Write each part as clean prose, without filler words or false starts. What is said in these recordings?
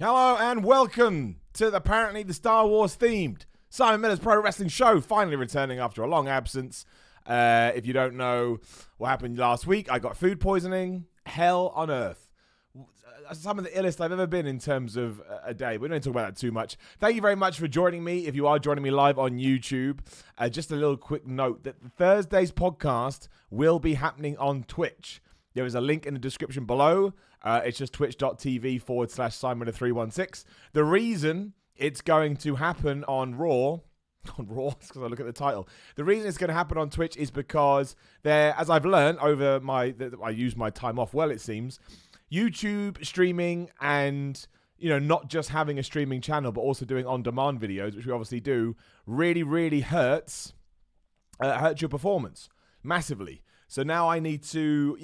Hello and welcome to apparently the Star Wars themed Simon Miller's Pro Wrestling Show, finally returning after a long absence. If you don't know what happened last week, I got food poisoning. Hell on earth. Some of the illest I've ever been in terms of a day. We don't talk about that too much. Thank you very much for joining me. If you are joining me live on YouTube, just a little quick note that Thursday's podcast will be happening on Twitch. There is a link in the description below. It's just twitch.tv/Simon316. The reason it's going to happen on Raw, because I look at the title. The reason it's going to happen on Twitch is because there, as I've learned over I use my time off well, it seems, YouTube streaming and, not just having a streaming channel, but also doing on-demand videos, which we obviously do, really, really hurts your performance massively. So now I need to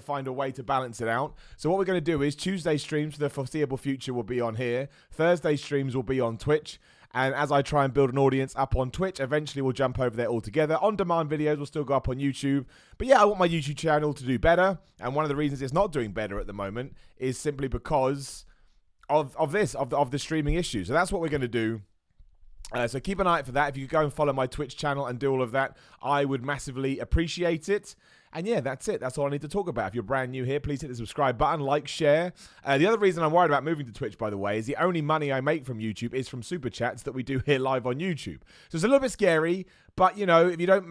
find a way to balance it out. So what we're going to do is Tuesday streams for the foreseeable future will be on here. Thursday streams will be on Twitch. And as I try and build an audience up on Twitch, eventually we'll jump over there all together. On-demand videos will still go up on YouTube. But yeah, I want my YouTube channel to do better. And one of the reasons it's not doing better at the moment is simply because of the streaming issue. So that's what we're going to do. So keep an eye out for that. If you could go and follow my Twitch channel and do all of that, I would massively appreciate it. And yeah, that's it. That's all I need to talk about. If you're brand new here, please hit the subscribe button, like, share. The other reason I'm worried about moving to Twitch, by the way, is the only money I make from YouTube is from super chats that we do here live on YouTube. So it's a little bit scary, but if you don't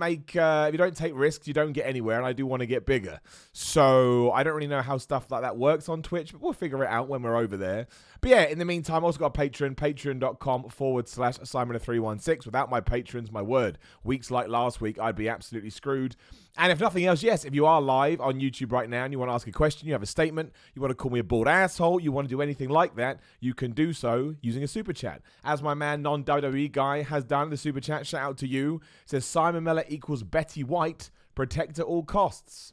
take risks, you don't get anywhere. And I do want to get bigger. So I don't really know how stuff like that works on Twitch, but we'll figure it out when we're over there. But yeah, in the meantime, I've also got a Patreon, patreon.com/Simon316. Without my patrons, my word, weeks like last week, I'd be absolutely screwed. And if nothing else, yes, if you are live on YouTube right now and you want to ask a question, you have a statement, you want to call me a bald asshole, you want to do anything like that, you can do so using a super chat. As my man, non-WWE guy, has done the super chat, shout out to you. It says Simon Miller equals Betty White, protect at all costs.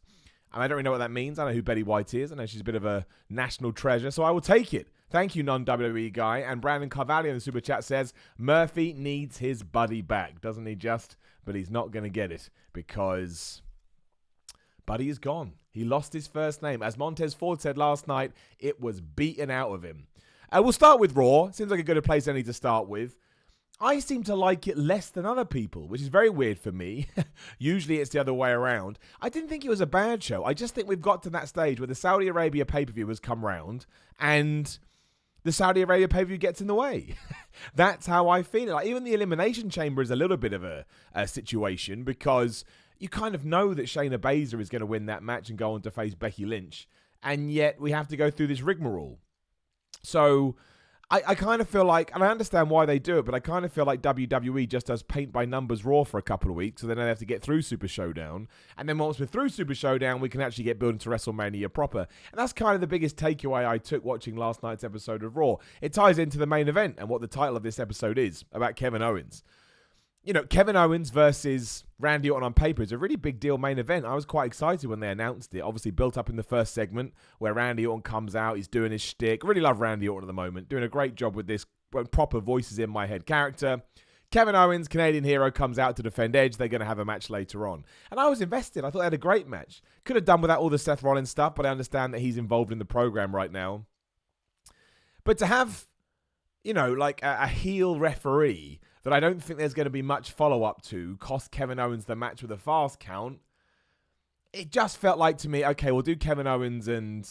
And I don't really know what that means. I know who Betty White is. I know she's a bit of a national treasure, so I will take it. Thank you, non-WWE guy. And Brandon Carvalho in the super chat says, Murphy needs his buddy back. Doesn't he just? But he's not going to get it because Buddy is gone. He lost his first name. As Montez Ford said last night, it was beaten out of him. We'll start with Raw. Seems like a good place I need to start with. I seem to like it less than other people, which is very weird for me. Usually it's the other way around. I didn't think it was a bad show. I just think we've got to that stage where the Saudi Arabia pay-per-view has come round and the Saudi Arabia pay-per-view gets in the way. That's how I feel. Like, even the Elimination Chamber is a little bit of a situation because you kind of know that Shayna Baszler is going to win that match and go on to face Becky Lynch. And yet we have to go through this rigmarole. So I kind of feel like, and I understand why they do it, but I kind of feel like WWE just does paint-by-numbers Raw for a couple of weeks, so then they have to get through Super ShowDown. And then once we're through Super ShowDown, we can actually get building to WrestleMania proper. And that's kind of the biggest takeaway I took watching last night's episode of Raw. It ties into the main event and what the title of this episode is, about Kevin Owens. Kevin Owens versus Randy Orton on paper is a really big deal main event. I was quite excited when they announced it. Obviously built up in the first segment where Randy Orton comes out. He's doing his shtick. Really love Randy Orton at the moment. Doing a great job with this proper voices in my head character. Kevin Owens, Canadian hero, comes out to defend Edge. They're going to have a match later on. And I was invested. I thought they had a great match. Could have done without all the Seth Rollins stuff, but I understand that he's involved in the program right now. But to have, like a heel referee that I don't think there's going to be much follow-up to, cost Kevin Owens the match with a fast count, it just felt like to me, okay, we'll do Kevin Owens and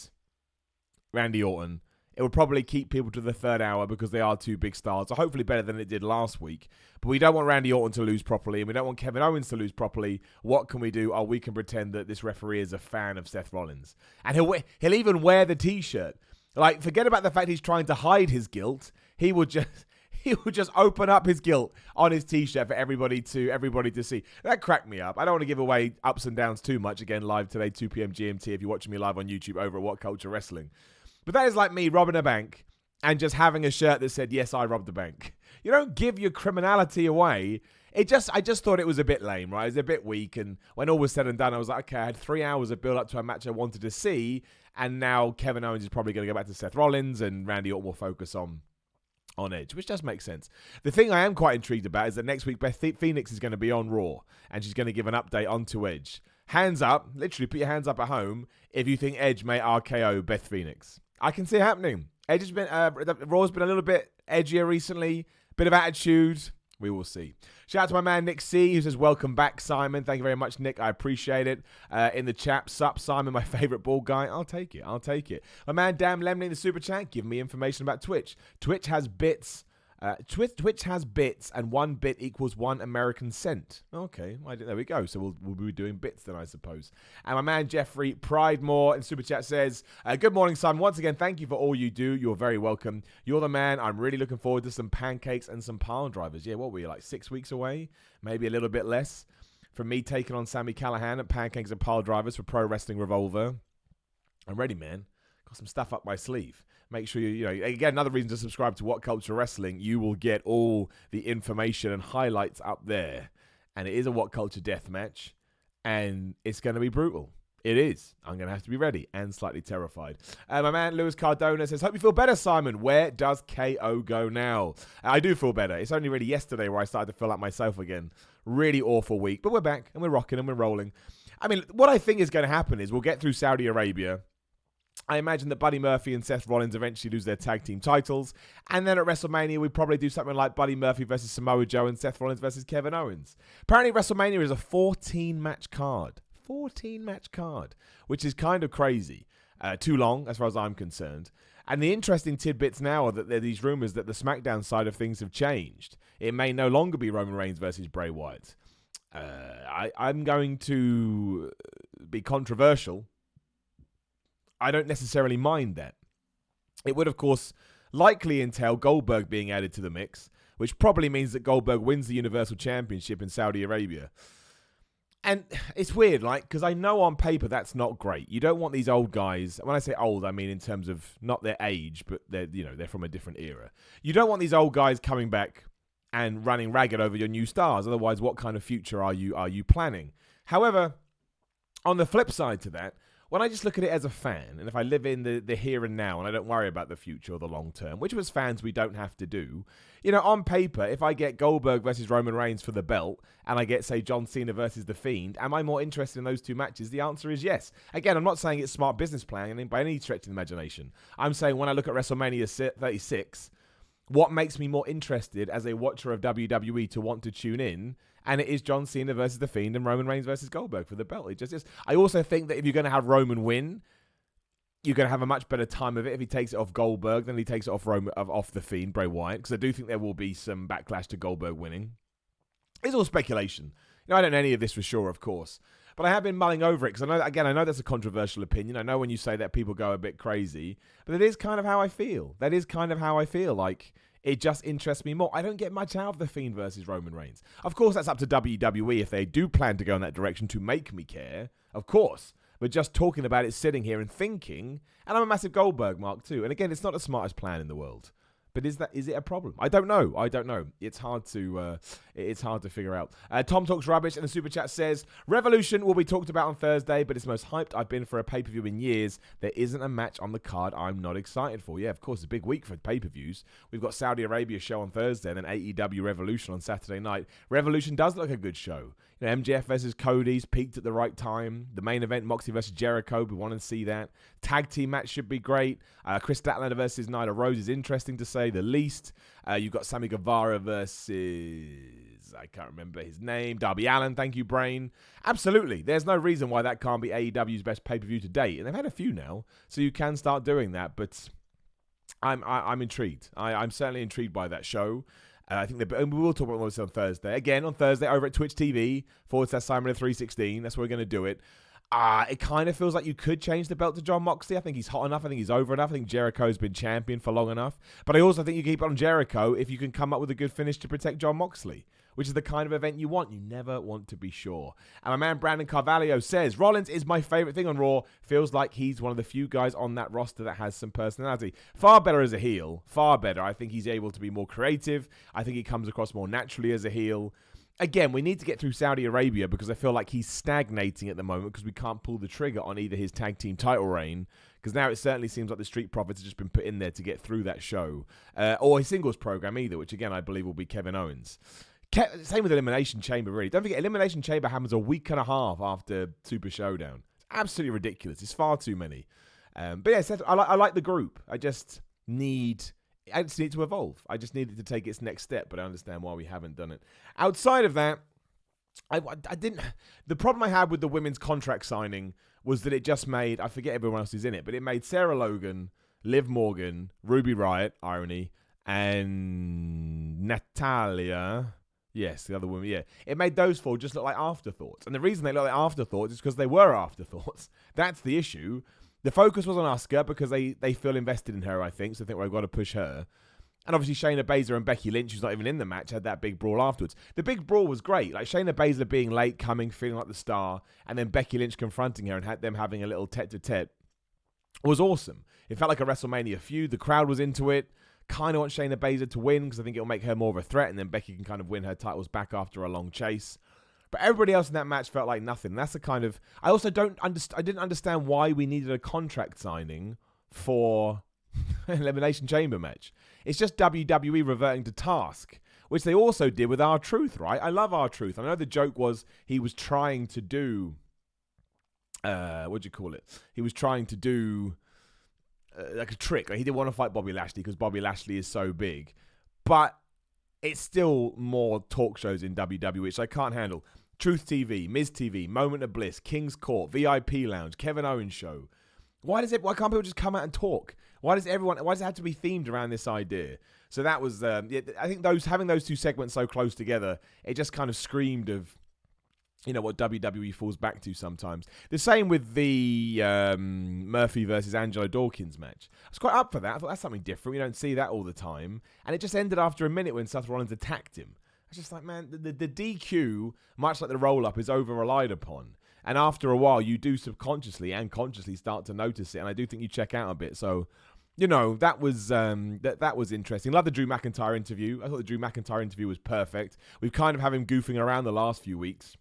Randy Orton. It would probably keep people to the third hour because they are two big stars, so hopefully better than it did last week. But we don't want Randy Orton to lose properly, and we don't want Kevin Owens to lose properly. What can we do? Oh, we can pretend that this referee is a fan of Seth Rollins. And he'll even wear the T-shirt. Like, forget about the fact he's trying to hide his guilt. He would just open up his guilt on his T-shirt for everybody to see. That cracked me up. I don't want to give away ups and downs too much. Again, live today, 2 p.m. GMT, if you're watching me live on YouTube over at What Culture Wrestling. But that is like me robbing a bank and just having a shirt that said, yes, I robbed the bank. You don't give your criminality away. I just thought it was a bit lame, right? It was a bit weak. And when all was said and done, I was like, okay, I had 3 hours of build up to a match I wanted to see. And now Kevin Owens is probably going to go back to Seth Rollins and Randy Orton will focus on Edge, which does make sense. The thing I am quite intrigued about is that next week Beth Phoenix is going to be on Raw and she's going to give an update onto Edge. Hands up, literally put your hands up at home if you think Edge may RKO Beth Phoenix. I can see it happening. Raw's been a little bit edgier recently. Bit of attitude. We will see. Shout out to my man Nick C, who says, welcome back, Simon. Thank you very much, Nick. I appreciate it. In the chat, sup, Simon, my favorite bald guy. I'll take it. My man Damn Lemony in the super chat, giving me information about Twitch. Twitch has bits. Twitch has bits, and 1 bit equals 1 American cent. Okay, there we go. So we'll be doing bits then, I suppose. And my man Jeffrey Pridemore in super chat says, good morning, Simon. Once again, thank you for all you do. You're very welcome. You're the man. I'm really looking forward to some pancakes and some pile drivers. Yeah, what were you, like 6 weeks away? Maybe a little bit less. From me taking on Sami Callihan at pancakes and pile drivers for Pro Wrestling Revolver. I'm ready, man. Got some stuff up my sleeve. Make sure again, another reason to subscribe to What Culture Wrestling. You will get all the information and highlights up there. And it is a What Culture death match. And it's going to be brutal. It is. I'm going to have to be ready and slightly terrified. My man Lewis Cardona says, hope you feel better, Simon. Where does KO go now? I do feel better. It's only really yesterday where I started to feel like myself again. Really awful week. But we're back and we're rocking and we're rolling. I mean, what I think is going to happen is we'll get through Saudi Arabia. I imagine that Buddy Murphy and Seth Rollins eventually lose their tag team titles. And then at WrestleMania, we probably do something like Buddy Murphy versus Samoa Joe and Seth Rollins versus Kevin Owens. Apparently, WrestleMania is a 14-match card. 14-match card, which is kind of crazy. Too long, as far as I'm concerned. And the interesting tidbits now are that there are these rumors that the SmackDown side of things have changed. It may no longer be Roman Reigns versus Bray Wyatt. I'm going to be controversial. I don't necessarily mind that. It would, of course, likely entail Goldberg being added to the mix, which probably means that Goldberg wins the Universal Championship in Saudi Arabia. And it's weird, like, because I know on paper that's not great. You don't want these old guys. When I say old, I mean in terms of not their age, but they're from a different era. You don't want these old guys coming back and running ragged over your new stars. Otherwise, what kind of future are you planning? However, on the flip side to that, when I just look at it as a fan, and if I live in the here and now, and I don't worry about the future or the long term, which as fans we don't have to do, on paper, if I get Goldberg versus Roman Reigns for the belt, and I get, say, John Cena versus The Fiend, am I more interested in those two matches? The answer is yes. Again, I'm not saying it's smart business planning by any stretch of the imagination. I'm saying when I look at WrestleMania 36, what makes me more interested as a watcher of WWE to want to tune in? And it is John Cena versus The Fiend and Roman Reigns versus Goldberg for the belt. It just is. I also think that if you're going to have Roman win, you're going to have a much better time of it if he takes it off Goldberg than he takes it off The Fiend, Bray Wyatt. Because I do think there will be some backlash to Goldberg winning. It's all speculation. I don't know any of this for sure, of course. But I have been mulling over it because I know that's a controversial opinion. I know when you say that people go a bit crazy. But it is kind of how I feel. That is kind of how I feel. Like, it just interests me more. I don't get much out of The Fiend versus Roman Reigns. Of course, that's up to WWE if they do plan to go in that direction to make me care. Of course. But just talking about it, sitting here and thinking, and I'm a massive Goldberg mark too. And again, it's not the smartest plan in the world. But is it a problem? I don't know. It's hard to figure out. Tom Talks Rubbish in the super chat says, Revolution will be talked about on Thursday, but it's the most hyped I've been for a pay-per-view in years. There isn't a match on the card I'm not excited for. Yeah, of course, it's a big week for pay-per-views. We've got Saudi Arabia show on Thursday and then AEW Revolution on Saturday night. Revolution does look like a good show. MJF versus Cody's peaked at the right time. The main event, Moxley versus Jericho, we want to see that. Tag team match should be great. Chris Statlander versus Nyla Rose is interesting to say the least. You've got Sammy Guevara versus, I can't remember his name, Darby Allin. Thank you, Brain. Absolutely. There's no reason why that can't be AEW's best pay-per-view to date. And they've had a few now, so you can start doing that. But I'm intrigued. I'm certainly intrigued by that show. I think and we will talk about this on Thursday. Again, on Thursday over at Twitch TV /Simon316. That's where we're going to do it. It kind of feels like you could change the belt to John Moxley. I think he's hot enough. I think he's over enough. I think Jericho's been champion for long enough. But I also think you keep it on Jericho if you can come up with a good finish to protect John Moxley, which is the kind of event you want. You never want to be sure. And my man Brandon Carvalho says, Rollins is my favorite thing on Raw. Feels like he's one of the few guys on that roster that has some personality. Far better as a heel. Far better. I think he's able to be more creative. I think he comes across more naturally as a heel. Again, we need to get through Saudi Arabia because I feel like he's stagnating at the moment because we can't pull the trigger on either his tag team title reign, because now it certainly seems like the Street Profits have just been put in there to get through that show, or his singles program either, which again I believe will be Kevin Owens. Same with Elimination Chamber, really. Don't forget, Elimination Chamber happens a week and a half after Super Showdown. It's absolutely ridiculous. It's far too many. But yeah, Seth, I like the group. I just need to evolve. I just needed to take its next step, but I understand why we haven't done it. Outside of that, I didn't. The problem I had with the women's contract signing was that it just made, I forget everyone else who's in it, but it made Sarah Logan, Liv Morgan, Ruby Riott, irony, and Natalia. Yes, the other woman, yeah. It made those four just look like afterthoughts. And the reason they look like afterthoughts is because they were afterthoughts. That's the issue. The focus was on Asuka because they feel invested in her, I think. So I think we've got to push her. And obviously Shayna Baszler and Becky Lynch, who's not even in the match, had that big brawl afterwards. The big brawl was great. Like Shayna Baszler being late, coming, feeling like the star, and then Becky Lynch confronting her and had them having a little tete-a-tete was awesome. It felt like a WrestleMania feud. The crowd was into it. Kind of want Shayna Baszler to win because I think it'll make her more of a threat, and then Becky can kind of win her titles back after a long chase. But everybody else in that match felt like nothing. That's the kind of... I also I didn't understand why we needed a contract signing for an Elimination Chamber match. It's just WWE reverting to task, which they also did with R-Truth, right? I love R-Truth. I know the joke was he was trying to do... what do you call it? He was trying to do... like a trick. Like he didn't want to fight Bobby Lashley because Bobby Lashley is so big. But it's still more talk shows in WWE, which I can't handle. Truth TV, Miz TV, Moment of Bliss, King's Court, VIP Lounge, Kevin Owens Show. Why can't people just come out and talk? Why does it have to be themed around this idea? So that was, I think having those two segments so close together, it just kind of screamed of, what WWE falls back to sometimes. The same with the Murphy versus Angelo Dawkins match. I was quite up for that. I thought that's something different. We don't see that all the time. And it just ended after a minute when Seth Rollins attacked him. I was just like, man, the DQ, much like the roll-up, is over-relied upon. And after a while, you do subconsciously and consciously start to notice it. And I do think you check out a bit. So, that was that was interesting. Love the Drew McIntyre interview. I thought the Drew McIntyre interview was perfect. We've kind of had him goofing around the last few weeks,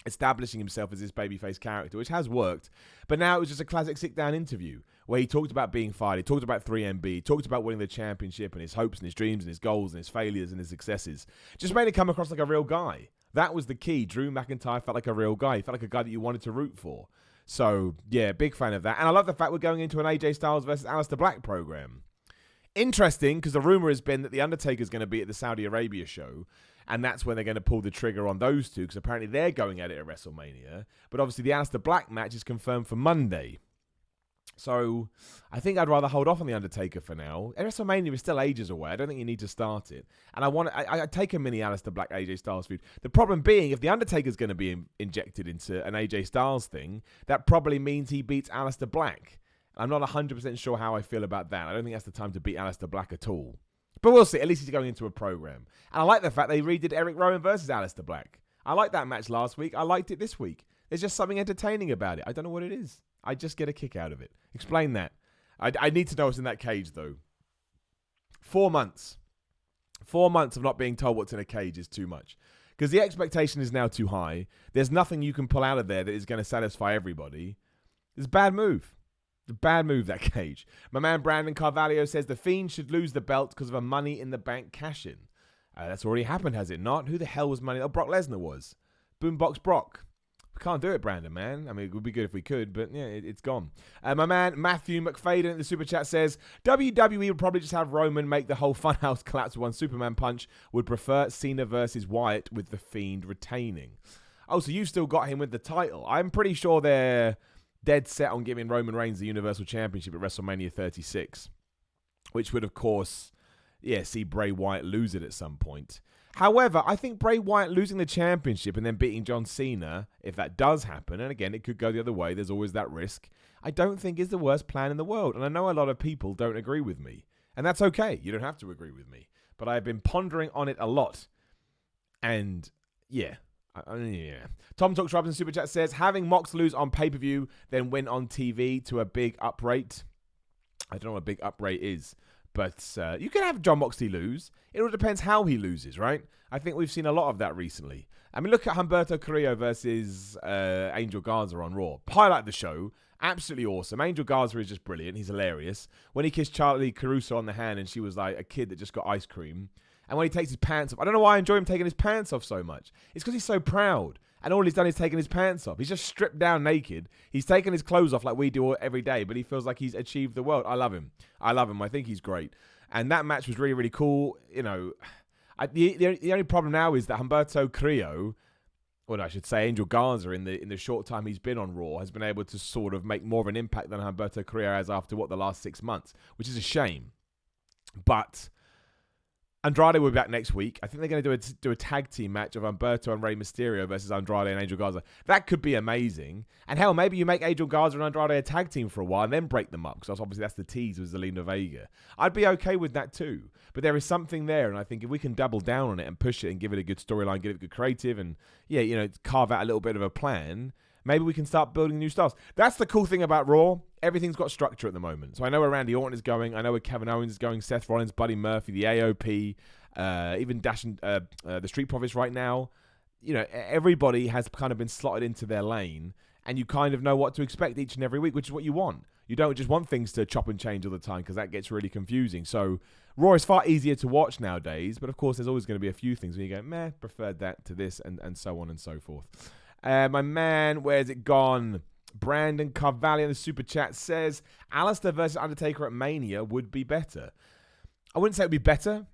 establishing himself as this babyface character, which has worked. But now it was just a classic sit-down interview where he talked about being fired, he talked about 3MB, he talked about winning the championship and his hopes and his dreams and his goals and his failures and his successes. Just made it come across like a real guy. That was the key. Drew McIntyre felt like a real guy. He felt like a guy that you wanted to root for. So, yeah, big fan of that. And I love the fact we're going into an AJ Styles versus Aleister Black program. Interesting, because the rumor has been that the Undertaker is going to be at the Saudi Arabia show, and that's when they're going to pull the trigger on those two, because apparently they're going at it at WrestleMania. But obviously the Aleister Black match is confirmed for Monday. So I think I'd rather hold off on the Undertaker for now. WrestleMania is still ages away. I don't think you need to start it. And I take a mini Aleister Black AJ Styles feud. The problem being, if the Undertaker's going to be injected into an AJ Styles thing, that probably means he beats Aleister Black. I'm not 100% sure how I feel about that. I don't think that's the time to beat Aleister Black at all. But we'll see. At least he's going into a program. And I like the fact they redid Eric Rowan versus Aleister Black. I liked that match last week. I liked it this week. There's just something entertaining about it. I don't know what it is. I just get a kick out of it. Explain that. I need to know what's in that cage, though. 4 months. 4 months of not being told what's in a cage is too much. Because the expectation is now too high. There's nothing you can pull out of there that is going to satisfy everybody. It's a bad move. It's a bad move, that cage. My man Brandon Carvalho says the Fiend should lose the belt because of a Money in the Bank cash-in. That's already happened, has it not? Who the hell was Money? Oh, Brock Lesnar was. Boombox Brock. We can't do it, Brandon, man. I mean, it would be good if we could, but yeah, it's gone. My man Matthew McFadden in the super chat says, WWE would probably just have Roman make the whole Funhouse collapse with one Superman punch. Would prefer Cena versus Wyatt with the Fiend retaining. Oh, so you've still got him with the title. I'm pretty sure they're dead set on giving Roman Reigns the Universal Championship at WrestleMania 36, which would, of course, see Bray Wyatt lose it at some point. However, I think Bray Wyatt losing the championship and then beating John Cena, if that does happen, and again, it could go the other way, there's always that risk, I don't think is the worst plan in the world. And I know a lot of people don't agree with me. And that's okay. You don't have to agree with me. But I've been pondering on it a lot. And, yeah. Tom Talks Robinson Super Chat says, having Mox lose on pay-per-view, then win on TV to a big uprate. I don't know what a big uprate is. But you can have John Moxley lose. It all depends how he loses, right? I think we've seen a lot of that recently. I mean, look at Humberto Carrillo versus Angel Garza on Raw. Highlight of the show. Absolutely awesome. Angel Garza is just brilliant. He's hilarious. When he kissed Charlie Caruso on the hand and she was like a kid that just got ice cream. And when he takes his pants off. I don't know why I enjoy him taking his pants off so much. It's because he's so proud. And all he's done is taken his pants off. He's just stripped down naked. He's taken his clothes off like we do every day, but he feels like he's achieved the world. I love him. I think he's great. And that match was really, really cool. You know, the only problem now is that Humberto Carrillo, or I should say Angel Garza, in the short time he's been on Raw, has been able to sort of make more of an impact than Humberto Carrillo has after, the last 6 months, which is a shame. But Andrade will be back next week. I think they're going to do a tag team match of Humberto and Rey Mysterio versus Andrade and Angel Garza. That could be amazing. And hell, maybe you make Angel Garza and Andrade a tag team for a while and then break them up, because obviously that's the tease with Zelina Vega. I'd be okay with that too. But there is something there, and I think if we can double down on it and push it and give it a good storyline, give it good creative, and carve out a little bit of a plan, maybe we can start building new stars. That's the cool thing about Raw. Everything's got structure at the moment. So I know where Randy Orton is going. I know where Kevin Owens is going. Seth Rollins, Buddy Murphy, the AOP, even the Street Profits right now. You know, everybody has kind of been slotted into their lane, and you kind of know what to expect each and every week, which is what you want. You don't just want things to chop and change all the time, because that gets really confusing. So Raw is far easier to watch nowadays, but of course there's always going to be a few things where you go, meh, preferred that to this, and so on and so forth. My man, where's it gone? Brandon Carvalho in the super chat says, Alistair versus Undertaker at Mania would be better. I wouldn't say it would be better.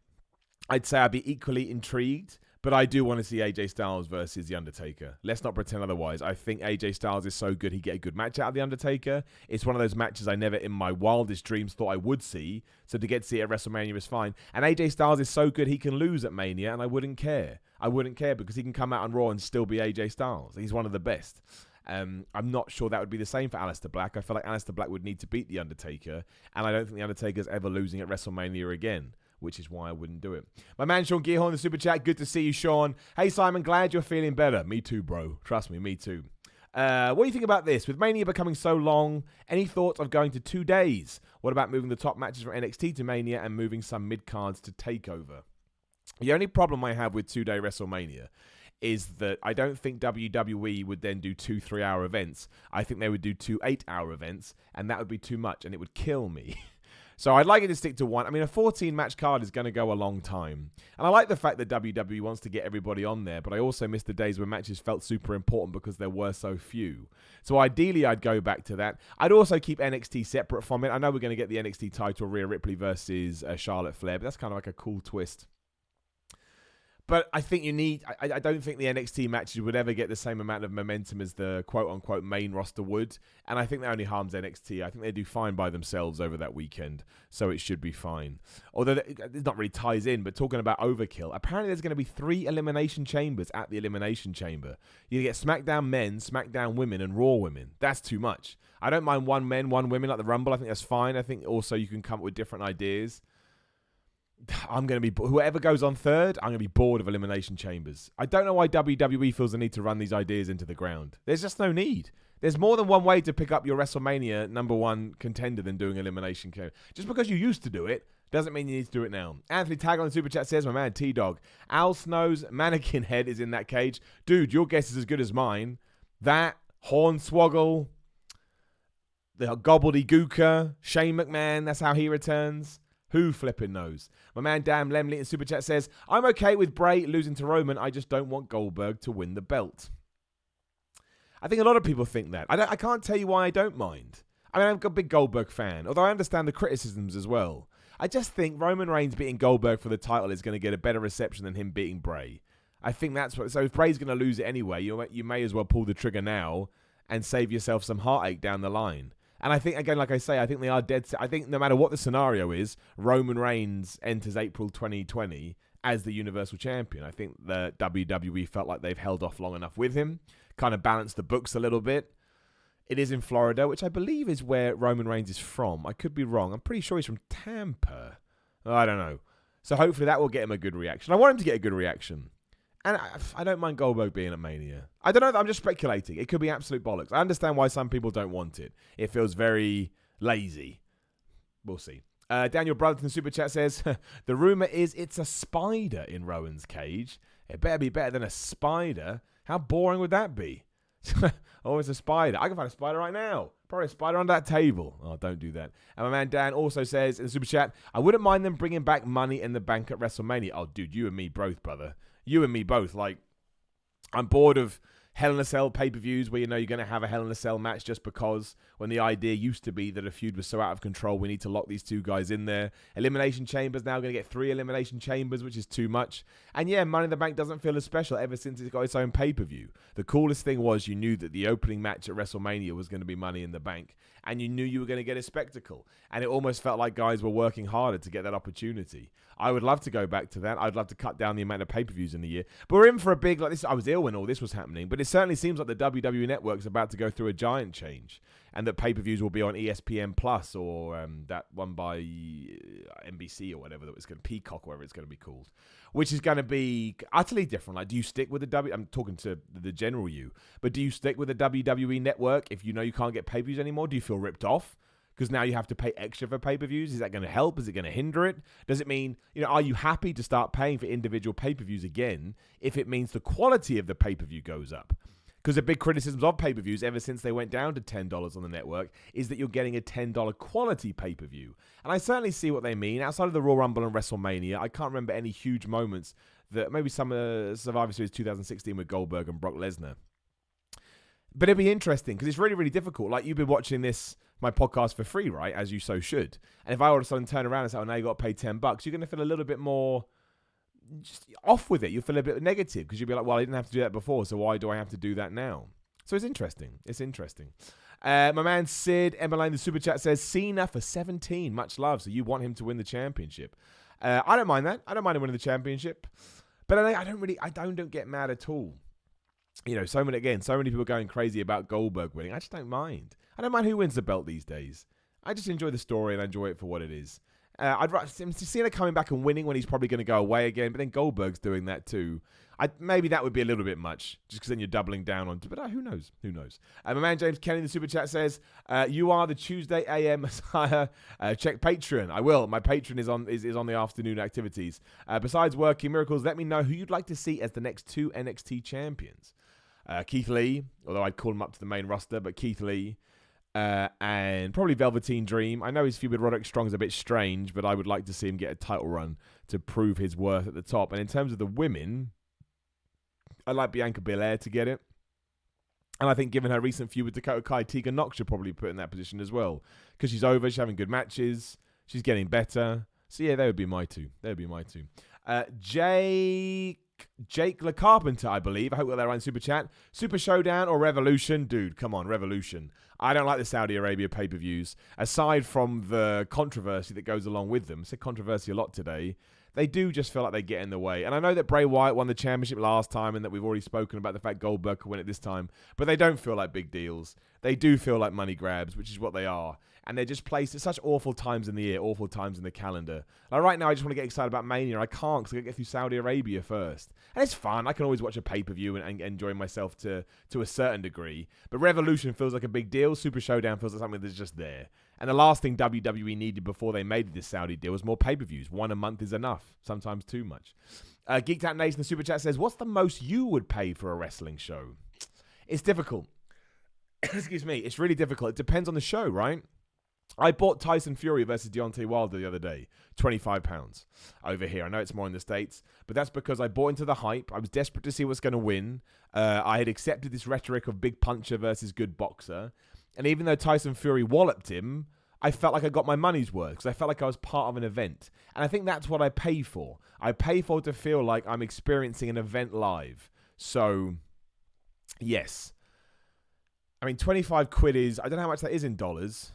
I'd say I'd be equally intrigued, but I do want to see AJ Styles versus The Undertaker. Let's not pretend otherwise. I think AJ Styles is so good, he'd get a good match out of The Undertaker. It's one of those matches I never in my wildest dreams thought I would see, so to get to see it at WrestleMania is fine. And AJ Styles is so good, he can lose at Mania, and I wouldn't care. I wouldn't care, because he can come out on Raw and still be AJ Styles. He's one of the best. I'm not sure that would be the same for Aleister Black. I feel like Aleister Black would need to beat The Undertaker, and I don't think The Undertaker's ever losing at WrestleMania again, which is why I wouldn't do it. My man Sean Gearhorn in the super chat. Good to see you, Sean. Hey, Simon, glad you're feeling better. Me too, bro. Trust me, me too. What do you think about this? With Mania becoming so long, any thoughts of going to 2 days? What about moving the top matches from NXT to Mania and moving some mid-cards to TakeOver? The only problem I have with 2-day WrestleMania is that I don't think WWE would then do 2 3-hour events. I think they would do 2 8-hour events, and that would be too much, and it would kill me. So I'd like it to stick to one. I mean, a 14-match card is going to go a long time. And I like the fact that WWE wants to get everybody on there, but I also miss the days when matches felt super important because there were so few. So ideally, I'd go back to that. I'd also keep NXT separate from it. I know we're going to get the NXT title, Rhea Ripley versus Charlotte Flair, but that's kind of like a cool twist. But I think I don't think the NXT matches would ever get the same amount of momentum as the quote-unquote main roster would. And I think that only harms NXT. I think they do fine by themselves over that weekend. So it should be fine. Although it not really ties in, but talking about overkill, apparently there's going to be 3 elimination chambers at the Elimination Chamber. You get SmackDown men, SmackDown women, and Raw women. That's too much. I don't mind 1 men, 1 women like the Rumble. I think that's fine. I think also you can come up with different ideas. I'm going to be... Whoever goes on third, I'm going to be bored of Elimination Chambers. I don't know why WWE feels the need to run these ideas into the ground. There's just no need. There's more than one way to pick up your WrestleMania #1 contender than doing Elimination Chamber. Just because you used to do it doesn't mean you need to do it now. Anthony Tag on the Super Chat says, my man, T-Dog, Al Snow's mannequin head is in that cage. Dude, your guess is as good as mine. That, Hornswoggle, the Gobbledygooker, Shane McMahon, that's how he returns. Who flipping knows? My man Dan Lemley in Super Chat says, I'm okay with Bray losing to Roman. I just don't want Goldberg to win the belt. I think a lot of people think that. I can't tell you why I don't mind. I mean, I'm a big Goldberg fan, although I understand the criticisms as well. I just think Roman Reigns beating Goldberg for the title is going to get a better reception than him beating Bray. I think that's what... So if Bray's going to lose it anyway, you may as well pull the trigger now and save yourself some heartache down the line. And I think, again, like I say, I think they are dead set. I think no matter what the scenario is, Roman Reigns enters April 2020 as the Universal Champion. I think the WWE felt like they've held off long enough with him, kind of balanced the books a little bit. It is in Florida, which I believe is where Roman Reigns is from. I could be wrong. I'm pretty sure he's from Tampa. I don't know. So hopefully that will get him a good reaction. I want him to get a good reaction. And I don't mind Goldberg being at Mania. I don't know. I'm just speculating. It could be absolute bollocks. I understand why some people don't want it. It feels very lazy. We'll see. Daniel Brotherton Super Chat says, the rumor is it's a spider in Rowan's cage. It better be better than a spider. How boring would that be? Oh, it's a spider. I can find a spider right now. Probably a spider under that table. Oh, don't do that. And my man Dan also says in the Super Chat, I wouldn't mind them bringing back Money in the Bank at WrestleMania. Oh, dude, you and me both, brother. You and me both. Like, I'm bored of Hell in a Cell pay-per-views where you know you're going to have a Hell in a Cell match just because, when the idea used to be that a feud was so out of control, we need to lock these two guys in there. Elimination Chambers now going to get 3 Elimination Chambers, which is too much. And yeah, Money in the Bank doesn't feel as special ever since it's got its own pay-per-view. The coolest thing was you knew that the opening match at WrestleMania was going to be Money in the Bank, and you knew you were going to get a spectacle. And it almost felt like guys were working harder to get that opportunity. I would love to go back to that. I'd love to cut down the amount of pay-per-views in the year. But we're in for a big, like this. I was ill when all this was happening, but it certainly seems like the WWE Network's about to go through a giant change, and that pay-per-views will be on ESPN Plus or that one by NBC or whatever that was going to Peacock, whatever it's going to be called, which is going to be utterly different. Like, do you stick with the I'm talking to the general you, but do you stick with the WWE Network if you know you can't get pay-per-views anymore? Do you feel ripped off? Because now you have to pay extra for pay-per-views. Is that going to help? Is it going to hinder it? Does it mean, are you happy to start paying for individual pay-per-views again if it means the quality of the pay-per-view goes up? Because the big criticisms of pay-per-views ever since they went down to $10 on the network is that you're getting a $10 quality pay-per-view. And I certainly see what they mean. Outside of the Royal Rumble and WrestleMania, I can't remember any huge moments that maybe some Survivor Series 2016 with Goldberg and Brock Lesnar. But it'd be interesting because it's really, really difficult. Like, you've been watching my podcast for free, right? As you so should. And if I all of a sudden turn around and say, oh, now you got to pay $10, you're going to feel a little bit more just off with it. You'll feel a bit negative because you'll be like, well, I didn't have to do that before, so why do I have to do that now? So it's interesting. It's interesting. My man Sid Emmeline, the super chat says, Cena for 17. Much love. So you want him to win the championship. I don't mind that. I don't mind him winning the championship. But I don't get mad at all. So many people going crazy about Goldberg winning. I just don't mind. I don't mind who wins the belt these days. I just enjoy the story and I enjoy it for what it is. I'd rather see Cena coming back and winning when he's probably going to go away again, but then Goldberg's doing that too. Maybe that would be a little bit much, just because then you're doubling down on. But who knows? Who knows? My man James Kenny in the super chat says, "You are the Tuesday AM Messiah. Check Patreon. I will. My Patreon is on the afternoon activities. Besides working miracles, let me know who you'd like to see as the next 2 NXT champions. Keith Lee, although I'd call him up to the main roster, but Keith Lee." And probably Velveteen Dream. I know his feud with Roderick Strong's a bit strange, but I would like to see him get a title run to prove his worth at the top. And in terms of the women, I'd like Bianca Belair to get it. And I think given her recent feud with Dakota Kai, Tegan Nox should probably put in that position as well. Because she's over, she's having good matches, she's getting better. So yeah, they would be my two. Jake Le Carpenter, I believe. I hope they're on Super Chat. Super Showdown or Revolution? Dude, come on, Revolution. I don't like the Saudi Arabia pay-per-views. Aside from the controversy that goes along with them, I said controversy a lot today, they do just feel like they get in the way. And I know that Bray Wyatt won the championship last time and that we've already spoken about the fact Goldberg could win it this time, but they don't feel like big deals. They do feel like money grabs, which is what they are. And they're just placed at such awful times in the year, awful times in the calendar. Like right now, I just want to get excited about Mania. I can't because I got to get through Saudi Arabia first. And it's fun. I can always watch a pay-per-view and enjoy myself to a certain degree. But Revolution feels like a big deal. Super Showdown feels like something that's just there. And the last thing WWE needed before they made this Saudi deal was more pay-per-views. 1 a month is enough. Sometimes too much. Geeked Out Nation, the Super Chat says, what's the most you would pay for a wrestling show? It's difficult. Excuse me. It's really difficult. It depends on the show, right? I bought Tyson Fury versus Deontay Wilder the other day, £25 over here. I know it's more in the States, but that's because I bought into the hype. I was desperate to see what's going to win. I had accepted this rhetoric of big puncher versus good boxer. And even though Tyson Fury walloped him, I felt like I got my money's worth because I felt like I was part of an event. And I think that's what I pay for. I pay for to feel like I'm experiencing an event live. So, yes. I mean, 25 quid is, I don't know how much that is in dollars.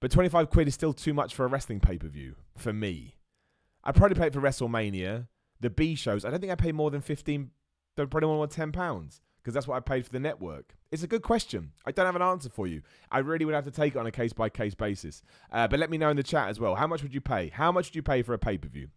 But 25 quid is still too much for a wrestling pay-per-view, for me. I'd probably pay it for WrestleMania. The B shows, I don't think I pay more than 15, probably more than £10, because that's what I paid for the network. It's a good question. I don't have an answer for you. I really would have to take it on a case-by-case basis. But let me know in the chat as well. How much would you pay? How much would you pay for a pay-per-view?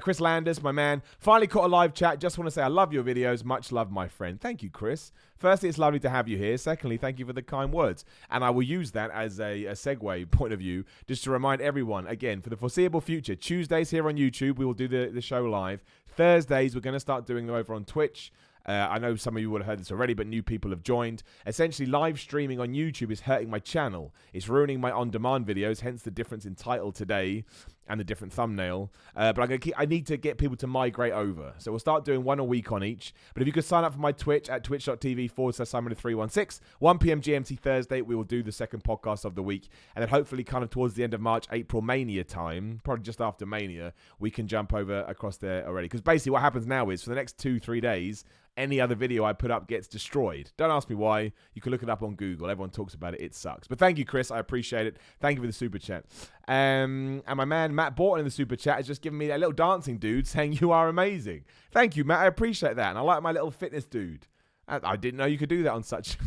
Chris Landers, my man, finally caught a live chat. Just want to say I love your videos. Much love, my friend. Thank you, Chris. Firstly, it's lovely to have you here. Secondly, thank you for the kind words. And I will use that as a segue point of view, just to remind everyone, again, for the foreseeable future, Tuesdays here on YouTube, we will do the show live. Thursdays, we're going to start doing them over on Twitch. I know some of you would have heard this already, but new people have joined. Essentially, live streaming on YouTube is hurting my channel. It's ruining my on-demand videos, hence the difference in title today. and the different thumbnail. But I need to get people to migrate over. So we'll start doing one a week on each. But if you could sign up for my Twitch at twitch.tv/Simon316, 1 p.m. GMT Thursday, we will do the second podcast of the week. And then hopefully kind of towards the end of March, April Mania time, probably just after Mania, we can jump over across there already. Because basically what happens now is for the next 2-3 days, any other video I put up gets destroyed. Don't ask me why. You can look it up on Google. Everyone talks about it. It sucks. But thank you, Chris. I appreciate it. Thank you for the super chat. And my man, Matt Borton in the super chat has just given me a little dancing dude saying you are amazing. Thank you, Matt. I appreciate that. And I like my little fitness dude. I didn't know you could do that on such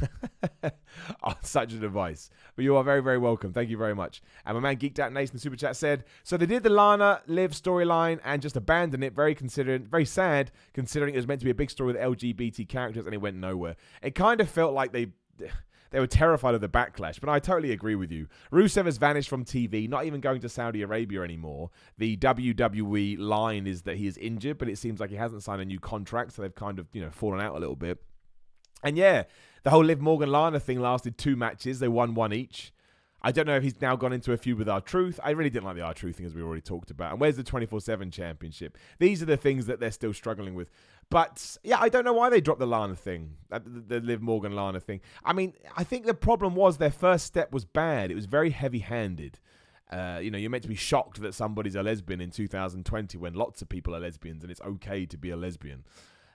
on such a device. But you are very, very welcome. Thank you very much. And my man Geeked Out Nathan in the super chat said, so they did the Lana Liv storyline and just abandoned it. Very sad considering it was meant to be a big story with LGBT characters and it went nowhere. It kind of felt like they were terrified of the backlash, but I totally agree with you. Rusev has vanished from TV, not even going to Saudi Arabia anymore. The WWE line is that he is injured, but it seems like he hasn't signed a new contract, so they've kind of, fallen out a little bit. And yeah, the whole Liv Morgan-Lana thing lasted 2 matches. They won 1 each. I don't know if he's now gone into a feud with R-Truth. I really didn't like the R-Truth thing, as we already talked about. And where's the 24/7 championship? These are the things that they're still struggling with. But yeah, I don't know why they dropped the Lana thing, the Liv Morgan-Lana thing. I mean, I think the problem was their first step was bad. It was very heavy-handed. You're meant to be shocked that somebody's a lesbian in 2020 when lots of people are lesbians and it's okay to be a lesbian.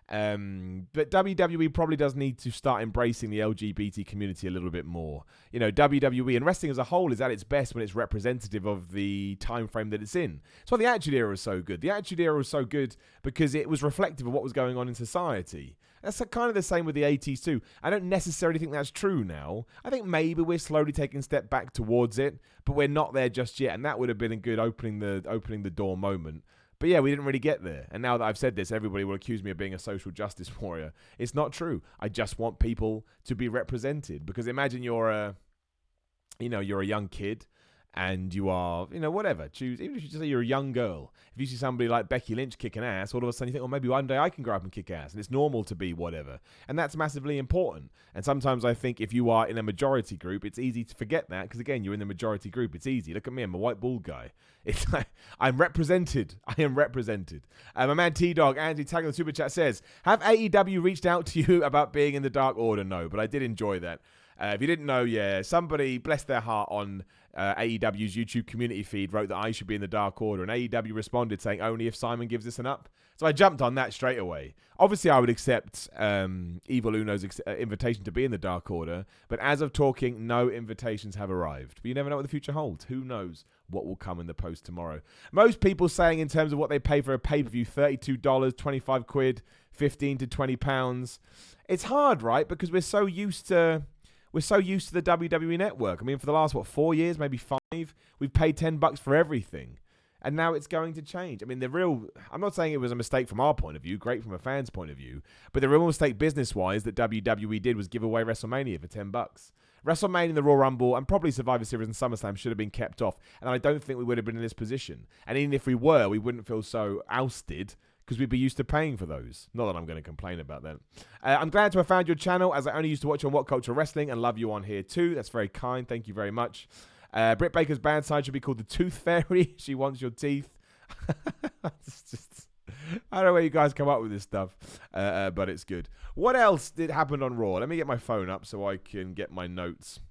But WWE probably does need to start embracing the LGBT community a little bit more. WWE and wrestling as a whole is at its best when it's representative of the time frame that it's in. That's why the Attitude Era was so good. The Attitude Era was so good because it was reflective of what was going on in society. That's kind of the same with the 80s too. I don't necessarily think that's true now. I think maybe we're slowly taking a step back towards it, but we're not there just yet. And that would have been a good opening the door moment. But yeah, we didn't really get there. And now that I've said this, everybody will accuse me of being a social justice warrior. It's not true. I just want people to be represented. Because imagine you're a young kid and you are, whatever. Choose, even if you just say you're a young girl. If you see somebody like Becky Lynch kicking ass, all of a sudden you think, well, maybe one day I can grow up and kick ass. And it's normal to be whatever. And that's massively important. And sometimes I think if you are in a majority group, it's easy to forget that. Because again, you're in the majority group. It's easy. Look at me. I'm a white bald guy. It's like, I'm represented. I am represented. My man T-Dog, Andy Tag in the super chat says, have AEW reached out to you about being in the Dark Order? No, but I did enjoy that. If you didn't know, yeah, somebody, bless their heart, on AEW's YouTube community feed wrote that I should be in the Dark Order, and AEW responded saying only if Simon gives this an up. So I jumped on that straight away. Obviously, I would accept Evil Uno's invitation to be in the Dark Order, but as of talking, no invitations have arrived. But you never know what the future holds. Who knows what will come in the post tomorrow? Most people saying in terms of what they pay for a pay-per-view, $32, 25 quid, 15 to 20 pounds. It's hard, right? Because we're so used to the WWE network. I mean, for the last, 4 years, maybe 5, we've paid $10 for everything. And now it's going to change. I mean, I'm not saying it was a mistake from our point of view, great from a fan's point of view, but the real mistake business-wise that WWE did was give away WrestleMania for $10. WrestleMania, the Royal Rumble, and probably Survivor Series and SummerSlam should have been kept off. And I don't think we would have been in this position. And even if we were, we wouldn't feel so ousted because we'd be used to paying for those. Not that I'm going to complain about that. I'm glad to have found your channel, as I only used to watch on What Culture Wrestling and love you on here too. That's very kind. Thank you very much. Britt Baker's bad side should be called the Tooth Fairy. She wants your teeth. I don't know where you guys come up with this stuff, but it's good. What else did happen on Raw? Let me get my phone up so I can get my notes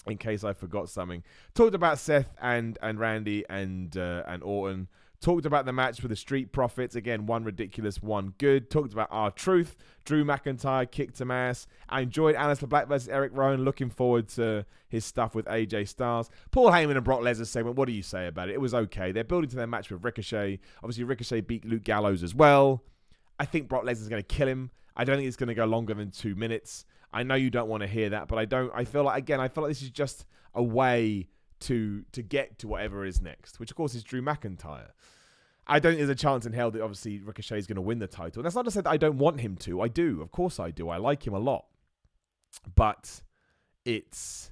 in case I forgot something. Talked about Seth and Randy and Orton. Talked about the match with the Street Profits. Again, one ridiculous, one good. Talked about R-Truth. Drew McIntyre kicked some ass. I enjoyed Aleister Black versus Eric Rowan. Looking forward to his stuff with AJ Styles. Paul Heyman and Brock Lesnar segment. What do you say about it? It was okay. They're building to their match with Ricochet. Obviously, Ricochet beat Luke Gallows as well. I think Brock Lesnar's going to kill him. I don't think it's going to go longer than 2 minutes. I know you don't want to hear that, but I feel like this is just a way to get to whatever is next, which of course is Drew McIntyre. I don't think there's a chance in hell that obviously Ricochet is going to win the title. And that's not to say that I don't want him to. I do. Of course I do. I like him a lot. But it's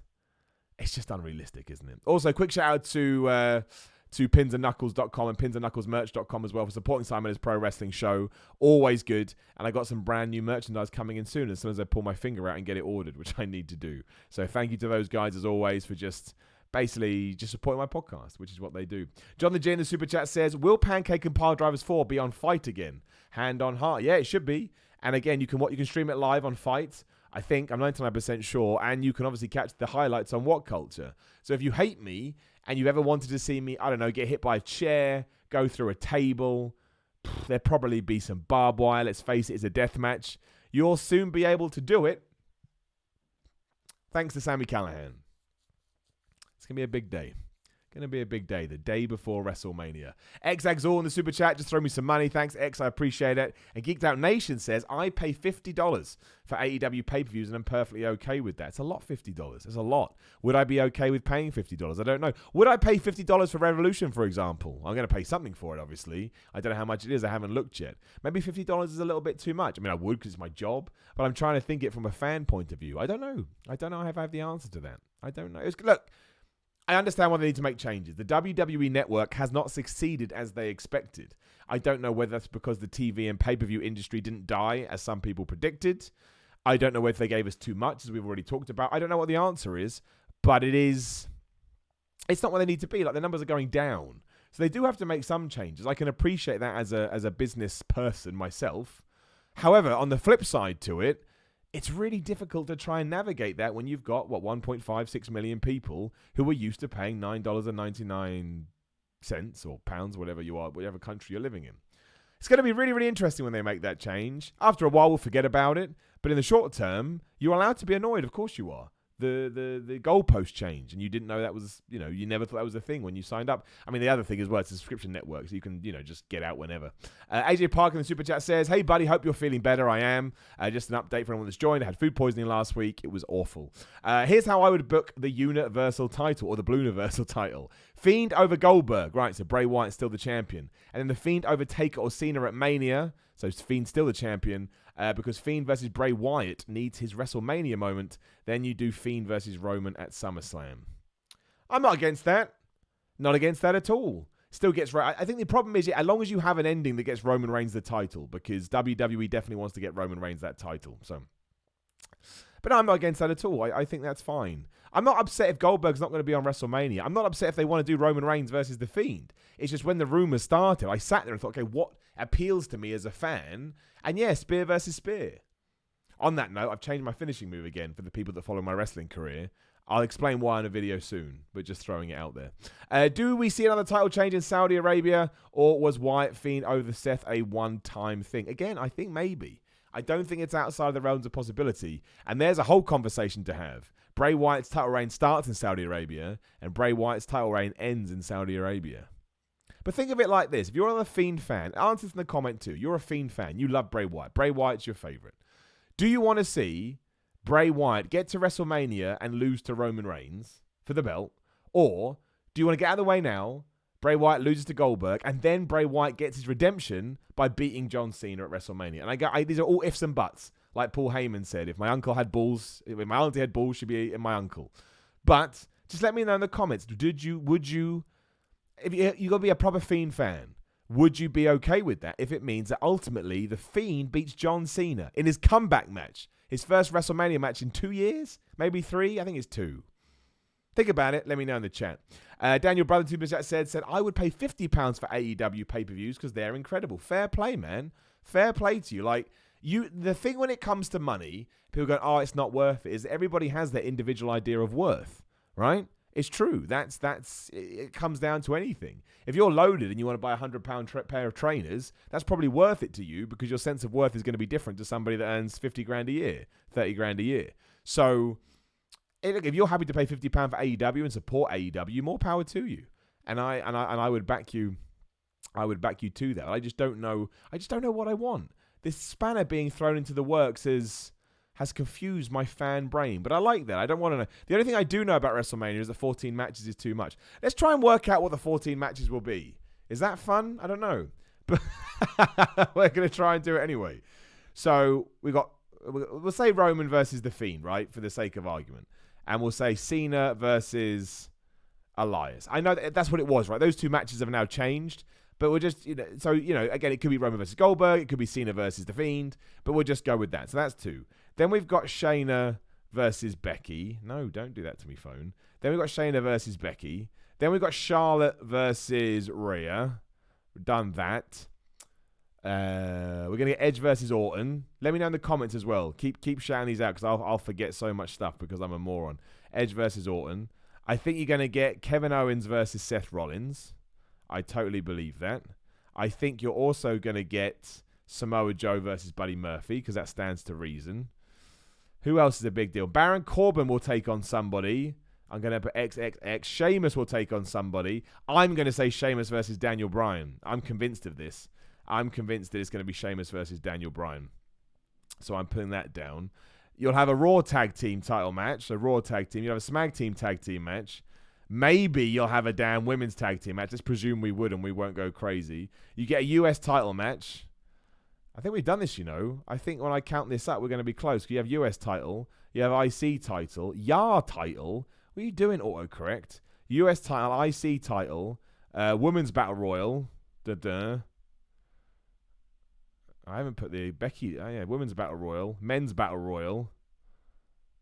just unrealistic, isn't it? Also, quick shout out to pinsandknuckles.com and pinsandknucklesmerch.com as well for supporting Simon's Pro Wrestling Show. Always good. And I got some brand new merchandise coming in soon as I pull my finger out and get it ordered, which I need to do. So thank you to those guys as always for just basically just supporting my podcast, which is what they do. John the G in the Super Chat says, will Pancake and Pile Drivers 4 be on Fight again? Hand on heart. Yeah, it should be. And again, you can stream it live on Fight. I think, I'm 99% sure. And you can obviously catch the highlights on What Culture. So if you hate me and you've ever wanted to see me, I don't know, get hit by a chair, go through a table, there'll probably be some barbed wire. Let's face it, it's a death match. You'll soon be able to do it. Thanks to Sami Callihan. It's going to be a big day. Going to be a big day. The day before WrestleMania. XXall in the Super Chat. Just throw me some money. Thanks, X. I appreciate it. And Geeked Out Nation says, I pay $50 for AEW pay-per-views and I'm perfectly okay with that. It's a lot, $50. It's a lot. Would I be okay with paying $50? I don't know. Would I pay $50 for Revolution, for example? I'm going to pay something for it, obviously. I don't know how much it is. I haven't looked yet. Maybe $50 is a little bit too much. I mean, I would because it's my job, but I'm trying to think it from a fan point of view. I don't know. I don't know if I have the answer to that. I don't know. Look, I understand why they need to make changes. The WWE Network has not succeeded as they expected. I don't know whether that's because the TV and pay-per-view industry didn't die, as some people predicted. I don't know whether they gave us too much, as we've already talked about. I don't know what the answer is, but it's not what they need to be. Like, the numbers are going down. So they do have to make some changes. I can appreciate that as a business person myself. However, on the flip side to it, it's really difficult to try and navigate that when you've got, 1.56 million people who are used to paying $9.99 or pounds, whatever country you're living in. It's going to be really, really interesting when they make that change. After a while, we'll forget about it. But in the short term, you're allowed to be annoyed. Of course you are. The goalpost change, and you didn't know that was, you never thought that was a thing when you signed up. I mean, the other thing as well, it's a subscription network, so you can, just get out whenever. AJ Park in the Super Chat says, hey, buddy, hope you're feeling better. I am. Just an update for anyone that's joined. I had food poisoning last week. It was awful. Here's how I would book the Universal title, or the Blue Universal title. Fiend over Goldberg. Right, so Bray Wyatt's still the champion. And then the Fiend over Taker or Cena at Mania. So Fiend's still the champion. Because Fiend versus Bray Wyatt needs his WrestleMania moment. Then you do Fiend versus Roman at SummerSlam. I'm not against that. Not against that at all. Still gets right. I think the problem is, as long as you have an ending that gets Roman Reigns the title, because WWE definitely wants to get Roman Reigns that title. So, but I'm not against that at all. I think that's fine. I'm not upset if Goldberg's not going to be on WrestleMania. I'm not upset if they want to do Roman Reigns versus The Fiend. It's just when the rumors started, I sat there and thought, okay, what appeals to me as a fan? And yeah, spear versus spear. On that note, I've changed my finishing move again for the people that follow my wrestling career. I'll explain why in a video soon, but just throwing it out there. Do we see another title change in Saudi Arabia, or was Wyatt Fiend over Seth a one-time thing? Again, I think maybe. I don't think it's outside of the realms of possibility. And there's a whole conversation to have. Bray Wyatt's title reign starts in Saudi Arabia, and Bray Wyatt's title reign ends in Saudi Arabia. But think of it like this. If you're a Fiend fan, answer in the comment too. You're a Fiend fan. You love Bray Wyatt. Bray Wyatt's your favorite. Do you want to see Bray Wyatt get to WrestleMania and lose to Roman Reigns for the belt? Or do you want to get out of the way now, Bray Wyatt loses to Goldberg, and then Bray Wyatt gets his redemption by beating John Cena at WrestleMania? And these are all ifs and buts. Like Paul Heyman said, if my uncle had balls, if my auntie had balls, she'd be my uncle. But just let me know in the comments. Would you, if you got to be a proper Fiend fan, would you be okay with that if it means that ultimately the Fiend beats John Cena in his comeback match? His first WrestleMania match in 2 years? Maybe 3? I think it's 2. Think about it. Let me know in the chat. Daniel Brother said, I would pay £50 for AEW pay-per-views because they're incredible. Fair play, man. Fair play to you. Like, the thing when it comes to money, people go, oh, it's not worth it, is everybody has their individual idea of worth, right? It's true. It comes down to anything. If you're loaded and you want to buy a £100 pair of trainers, that's probably worth it to you because your sense of worth is going to be different to somebody that earns 50 grand a year, 30 grand a year. So if you're happy to pay £50 for AEW and support AEW, more power to you. And I would back you. I would back you to that. I just don't know what I want. This spanner being thrown into the works has confused my fan brain. But I like that. I don't want to know. The only thing I do know about WrestleMania is that 14 matches is too much. Let's try and work out what the 14 matches will be. Is that fun? I don't know. But we're going to try and do it anyway. So we'll say Roman versus The Fiend, right? For the sake of argument. And we'll say Cena versus Elias. I know that's what it was, right? Those two matches have now changed. But we'll just, again, it could be Roman versus Goldberg. It could be Cena versus The Fiend. But we'll just go with that. So that's 2. Then we've got Shayna versus Becky. No, don't do that to me, phone. Then we've got Shayna versus Becky. Then we've got Charlotte versus Rhea. We've done that. We're going to get Edge versus Orton. Let me know in the comments as well. Keep shouting these out because I'll forget so much stuff because I'm a moron. Edge versus Orton. I think you're going to get Kevin Owens versus Seth Rollins. I totally believe that. I think you're also going to get Samoa Joe versus Buddy Murphy because that stands to reason. Who else is a big deal? Baron Corbin will take on somebody. I'm going to put XXX. Sheamus will take on somebody. I'm going to say Sheamus versus Daniel Bryan. I'm convinced of this. I'm convinced that it's going to be Sheamus versus Daniel Bryan. So I'm putting that down. You'll have a Raw Tag Team title match. A Raw Tag Team. You'll have a Smack Team Tag Team match. Maybe you'll have a damn Women's Tag Team match. Let's presume we would and we won't go crazy. You get a US title match. I think we've done this, you know. I think when I count this up, we're going to be close. You have US title. You have IC title. YAR title. What are you doing, autocorrect? US title, IC title. Women's Battle Royal. I haven't put the Becky. Oh yeah, Women's Battle Royal. Men's Battle Royal.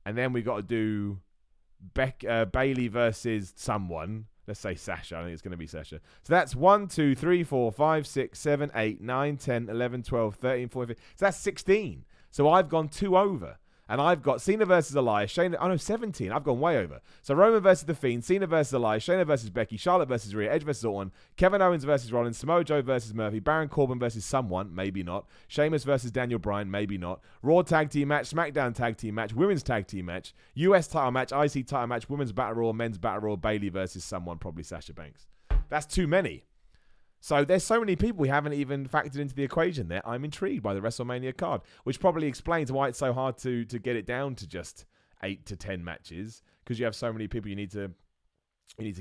And then we got to do Bailey versus someone. Let's say Sasha. I think it's going to be Sasha. So that's 1, 2, 3, 4, 5, 6, 7, 8, 9, 10, 11, 12, 13, 14, 15. So that's 16. So I've gone 2 over. And I've got Cena versus Elias, Shayna. Oh no, 17. I've gone way over. So Roman versus The Fiend, Cena versus Elias, Shayna versus Becky, Charlotte versus Rhea, Edge versus Orton, Kevin Owens versus Rollins, Samoa Joe versus Murphy, Baron Corbin versus someone, maybe not. Sheamus versus Daniel Bryan, maybe not. Raw Tag Team match, SmackDown Tag Team match, Women's Tag Team match, US title match, IC title match, Women's Battle Royal, Men's Battle Royal, Bailey versus someone, probably Sasha Banks. That's too many. So there's so many people we haven't even factored into the equation there. I'm intrigued by the WrestleMania card, which probably explains why it's so hard to get it down to just 8 to 10 matches, because you have so many people you need to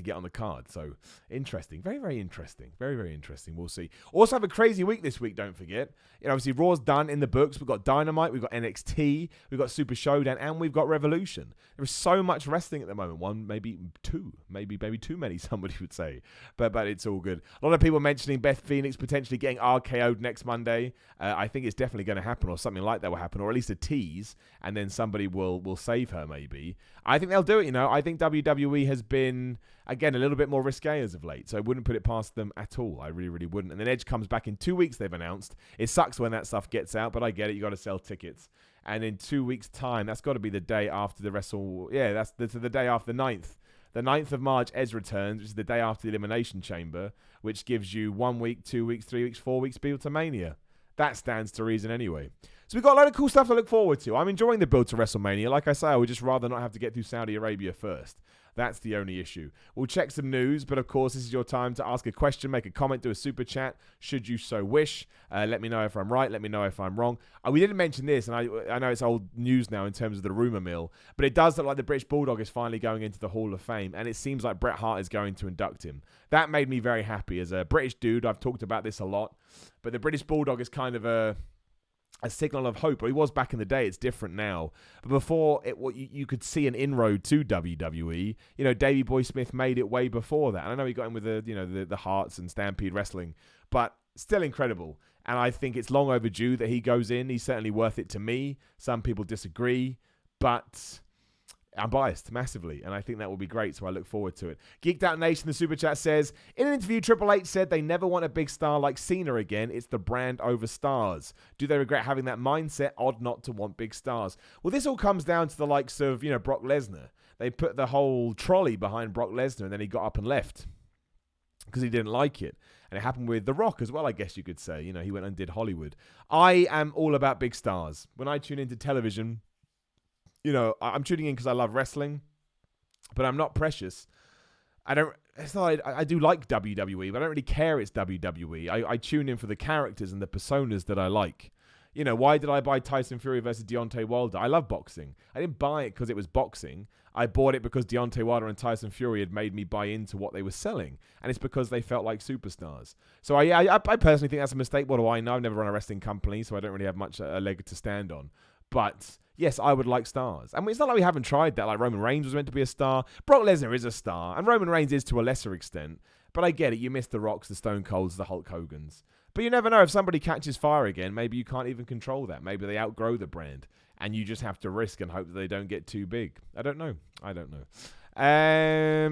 get on the card. So interesting. Very, very interesting. Very, very interesting. We'll see. Also have a crazy week this week, don't forget. You know, obviously Raw's done in the books. We've got Dynamite, we've got NXT, we've got Super ShowDown, and we've got Revolution. There is so much wrestling at the moment. One, maybe two. Maybe too many, somebody would say. But it's all good. A lot of people mentioning Beth Phoenix potentially getting RKO'd next Monday. I think it's definitely going to happen, or something like that will happen, or at least a tease, and then somebody will save her maybe. I think they'll do it, you know. I think WWE has been, again, a little bit more risque as of late, so I wouldn't put it past them at all. I really, really wouldn't. And then Edge comes back in 2 weeks, they've announced. It sucks when that stuff gets out, but I get it. You got to sell tickets. And in 2 weeks' time, that's got to be the day after the Wrestle... Yeah, that's the day after the 9th. The 9th of March, Edge returns, which is the day after the Elimination Chamber, which gives you 1 week, 2 weeks, 3 weeks, 4 weeks, build to Mania. That stands to reason anyway. So we've got a lot of cool stuff to look forward to. I'm enjoying the build to WrestleMania. Like I say, I would just rather not have to get through Saudi Arabia first. That's the only issue. We'll check some news, but of course, this is your time to ask a question, make a comment, do a super chat, should you so wish. Let me know if I'm right. Let me know if I'm wrong. We didn't mention this, and I know it's old news now in terms of the rumor mill, but it does look like the British Bulldog is finally going into the Hall of Fame, and it seems like Bret Hart is going to induct him. That made me very happy. As a British dude, I've talked about this a lot, but the British Bulldog is kind of a signal of hope. He was back in the day. It's different now. But before, you could see an inroad to WWE. You know, Davey Boy Smith made it way before that. And I know he got in with the Hearts and Stampede Wrestling, but still incredible. And I think it's long overdue that he goes in. He's certainly worth it to me. Some people disagree, but I'm biased massively, and I think that will be great, so I look forward to it. Geeked Out Nation, the Super Chat says, in an interview, Triple H said they never want a big star like Cena again. It's the brand over stars. Do they regret having that mindset? Odd not to want big stars. Well, this all comes down to the likes of, Brock Lesnar. They put the whole trolley behind Brock Lesnar, and then he got up and left because he didn't like it. And it happened with The Rock as well, I guess you could say. He went and did Hollywood. I am all about big stars. When I tune into television, I'm tuning in because I love wrestling, but I'm not precious. I do like WWE, but I don't really care it's WWE. I tune in for the characters and the personas that I like. Why did I buy Tyson Fury versus Deontay Wilder? I love boxing. I didn't buy it because it was boxing. I bought it because Deontay Wilder and Tyson Fury had made me buy into what they were selling. And it's because they felt like superstars. So I personally think that's a mistake. What do I know? I've never run a wrestling company, so I don't really have much a leg to stand on. But yes, I would like stars. I mean, it's not like we haven't tried that. Like Roman Reigns was meant to be a star. Brock Lesnar is a star. And Roman Reigns is to a lesser extent. But I get it. You miss the Rocks, the Stone Colds, the Hulk Hogans. But you never know. If somebody catches fire again, maybe you can't even control that. Maybe they outgrow the brand. and you just have to risk and hope that they don't get too big. I don't know.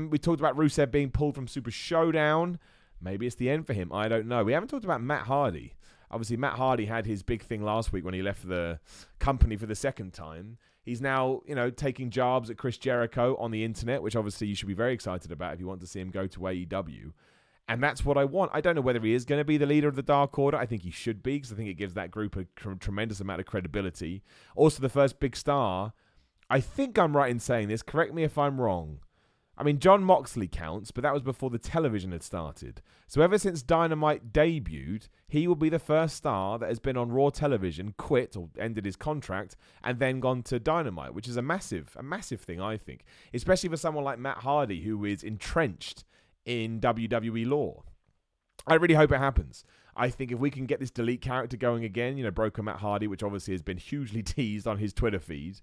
We talked about Rusev being pulled from Super ShowDown. Maybe it's the end for him. I don't know. We haven't talked about Matt Hardy. Obviously, Matt Hardy had his big thing last week when he left the company for the second time. He's now, taking jabs at Chris Jericho on the internet, which obviously you should be very excited about if you want to see him go to AEW. And that's what I want. I don't know whether he is going to be the leader of the Dark Order. I think he should be, because I think it gives that group a tremendous amount of credibility. Also, the first big star. I think I'm right in saying this. Correct me if I'm wrong. I mean, Jon Moxley counts, but that was before the television had started. So ever since Dynamite debuted, he will be the first star that has been on Raw television, quit or ended his contract, and then gone to Dynamite, which is a massive thing, I think. Especially for someone like Matt Hardy, who is entrenched in WWE lore. I really hope it happens. I think if we can get this Delete character going again, Broken Matt Hardy, which obviously has been hugely teased on his Twitter feed,